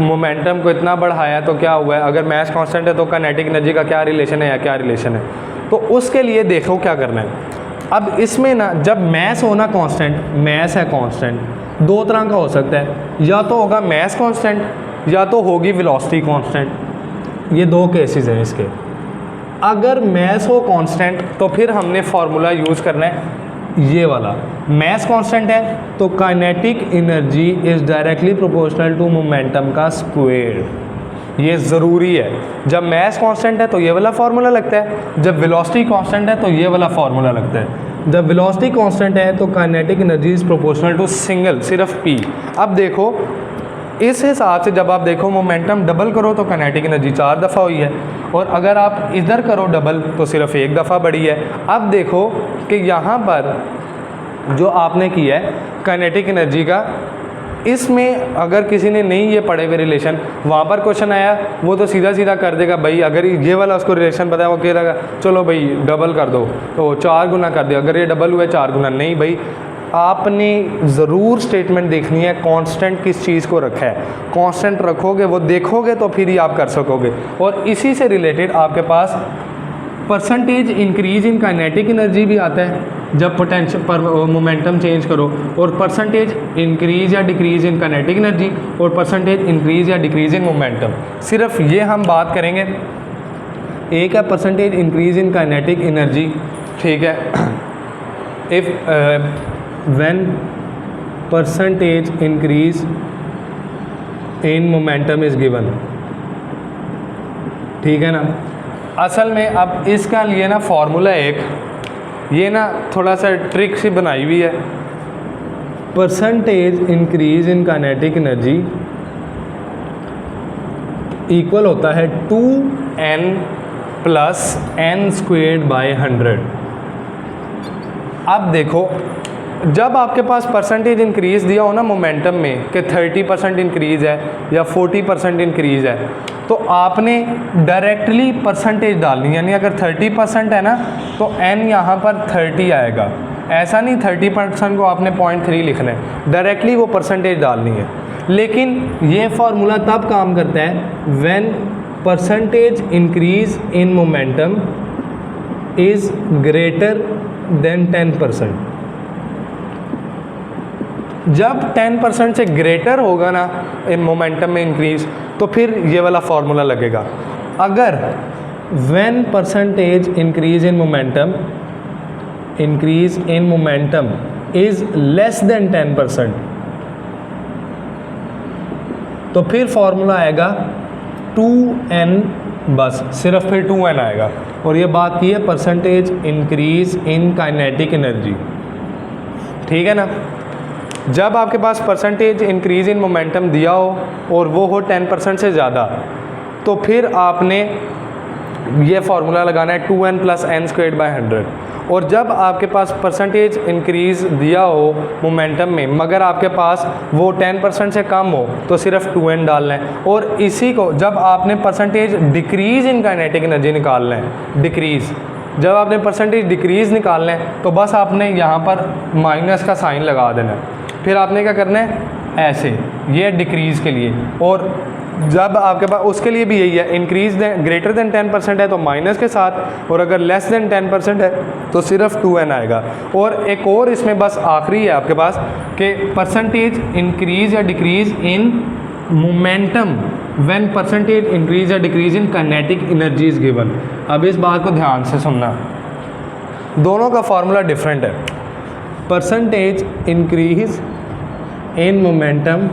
मोमेंटम को इतना बढ़ाया तो क्या हुआ है, अगर मैस कांस्टेंट है तो काइनेटिक एनर्जी का क्या रिलेशन है या क्या रिलेशन है। तो उसके लिए देखो क्या करना है। अब इसमें ना जब मैस होना कांस्टेंट, मैस है कांस्टेंट, दो तरह का हो सकता है, या तो होगा मैस कांस्टेंट या तो होगी वेलोसिटी कांस्टेंट। ये दो केसेस हैं इसके। अगर मैस हो कांस्टेंट तो फिर हमने फार्मूला यूज़ करना है ये वाला। मैस कांस्टेंट है तो kinetic energy is directly proportional to momentum का स्क्वायर, ये ज़रूरी है। जब मैस कांस्टेंट है तो ये वाला फार्मूला लगता है, जब वेलोसिटी कांस्टेंट है तो ये वाला फार्मूला लगता है। जब वेलोसिटी कांस्टेंट है तो kinetic energy is proportional to single, सिर्फ P। अब देखो इस हिसाब से जब आप देखो मोमेंटम डबल करो तो काइनेटिक एनर्जी 4 दफ़ा हुई है, और अगर आप इधर करो डबल तो सिर्फ 1 दफ़ा बढ़ी है। अब देखो कि यहाँ पर जो आपने किया है काइनेटिक एनर्जी का, इसमें अगर किसी ने नहीं ये पढ़े हुए रिलेशन, वहाँ पर क्वेश्चन आया वो तो सीधा सीधा कर देगा भाई, अगर ये वाला उसको रिलेशन पता है वो कहेगा चलो भाई डबल कर दो, तो 4 गुना कर दिया। अगर ये डबल हुआ है 4 गुना, नहीं भाई, आपने ज़रूर स्टेटमेंट देखनी है कांस्टेंट किस चीज़ को रखा है। कांस्टेंट रखोगे वो देखोगे तो फिर ही आप कर सकोगे। और इसी से रिलेटेड आपके पास percentage increase in kinetic energy भी आता है जब पोटेंशियल पर मोमेंटम चेंज करो, और परसेंटेज इंक्रीज या डिक्रीज इन काइनेटिक एनर्जी और परसेंटेज इंक्रीज या डिक्रीज इन मोमेंटम। सिर्फ ये हम बात करेंगे। एक है percentage increase in kinetic energy, ठीक है, if when percentage increase in momentum is given, ठीक है ना। असल में अब इसका लिए ना फार्मूला एक, ये ना थोड़ा सा ट्रिक सी बनाई हुई है। Percentage increase in kinetic energy equal होता है 2n + n² / 100। अब देखो जब आपके पास परसेंटेज इंक्रीज़ दिया हो ना मोमेंटम में कि 30% इंक्रीज़ है या 40% इंक्रीज़ है, तो आपने डायरेक्टली परसेंटेज डालनी है। यानी अगर 30% है ना तो n यहाँ पर 30 आएगा। ऐसा नहीं 30% को आपने 0.3 लिखना है, डायरेक्टली वो परसेंटेज डालनी है। लेकिन ये फार्मूला तब काम करता है when percentage increase in momentum is greater than 10%। जब 10% से ग्रेटर होगा ना मोमेंटम में इंक्रीज़, तो फिर ये वाला फार्मूला लगेगा। अगर when percentage increase in momentum is less than 10%, तो फिर फार्मूला आएगा 2n, बस सिर्फ फिर 2n आएगा। और ये बात की है परसेंटेज इंक्रीज़ इन काइनेटिक एनर्जी, ठीक है ना। जब आपके पास परसेंटेज इंक्रीज़ इन मोमेंटम दिया हो और वो हो 10% से ज़्यादा, तो फिर आपने ये फार्मूला लगाना है 2n + n²/100। और जब आपके पास परसेंटेज इंक्रीज़ दिया हो मोमेंटम में मगर आपके पास वो 10% से कम हो, तो सिर्फ 2n डालना है। और इसी को जब आपने percentage decrease in kinetic energy निकालना है, डिक्रीज़, जब आपने परसेंटेज डिक्रीज़ निकालना है तो बस आपने यहाँ पर माइनस का साइन लगा देना है। फिर आपने क्या करना है, ऐसे, ये डिक्रीज़ के लिए। और जब आपके पास उसके लिए भी यही है, इंक्रीज़ ग्रेटर देन 10% है तो माइनस के साथ, और अगर लेस देन 10% है तो सिर्फ 2n आएगा। और एक और इसमें बस आखिरी है आपके पास कि परसेंटेज इंक्रीज़ या decrease in momentum when percentage increase या decrease in kinetic energy is given. अब इस बात को ध्यान से सुनना, दोनों का फार्मूला डिफरेंट है। Percentage increase in momentum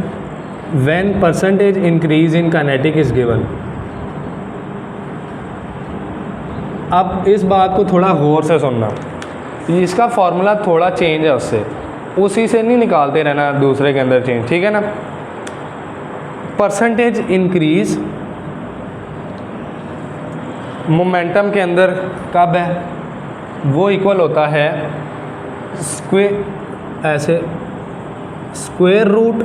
when percentage increase in kinetic is given। अब इस बात को थोड़ा गौर से सुनना, इसका फार्मूला थोड़ा चेंज है उससे, उसी से नहीं निकालते रहना दूसरे के अंदर चेंज, ठीक है ना। परसेंटेज इंक्रीज मोमेंटम के अंदर कब है, वो इक्वल होता है square root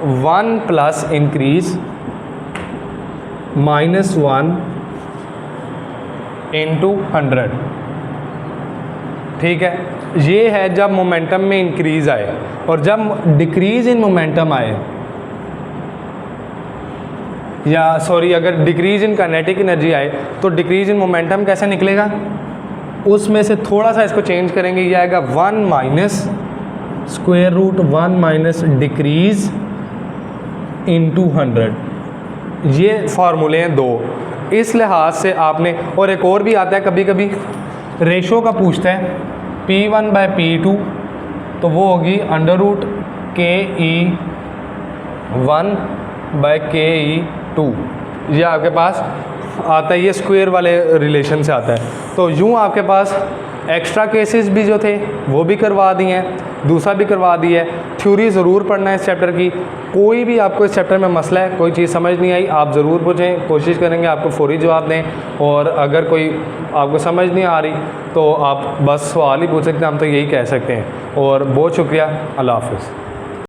1 plus increase -1 into 100, ठीक है। ये है जब मोमेंटम में इंक्रीज़ आए। और जब डिक्रीज़ इन मोमेंटम आए, या सॉरी अगर डिक्रीज़ इन काइनेटिक एनर्जी आए, तो डिक्रीज़ इन मोमेंटम कैसे निकलेगा, उसमें से थोड़ा सा इसको चेंज करेंगे, ये आएगा 1 minus square root 1 minus decrease into 100। ये फार्मूले हैं दो, इस लिहाज से आपने। और एक और भी आता है कभी कभी, रेशो का पूछता है P1/P2, तो वो होगी √KE1/KE2। ये आपके पास आता है, ये स्क्वायर वाले रिलेशन से आता है। तो यूँ आपके पास एक्स्ट्रा केसेस भी जो थे वो भी करवा दिए हैं, दूसरा भी करवा दिया है। थ्योरी ज़रूर पढ़ना है इस चैप्टर की। कोई भी आपको इस चैप्टर में मसला है, कोई चीज़ समझ नहीं आई, आप ज़रूर पूछें, कोशिश करेंगे आपको फौरी जवाब दें। और अगर कोई आपको समझ नहीं आ रही तो आप बस सवाल ही पूछ सकते हैं, हम तो यही कह सकते हैं। और बहुत शुक्रिया, अल्लाह हाफ़िज़।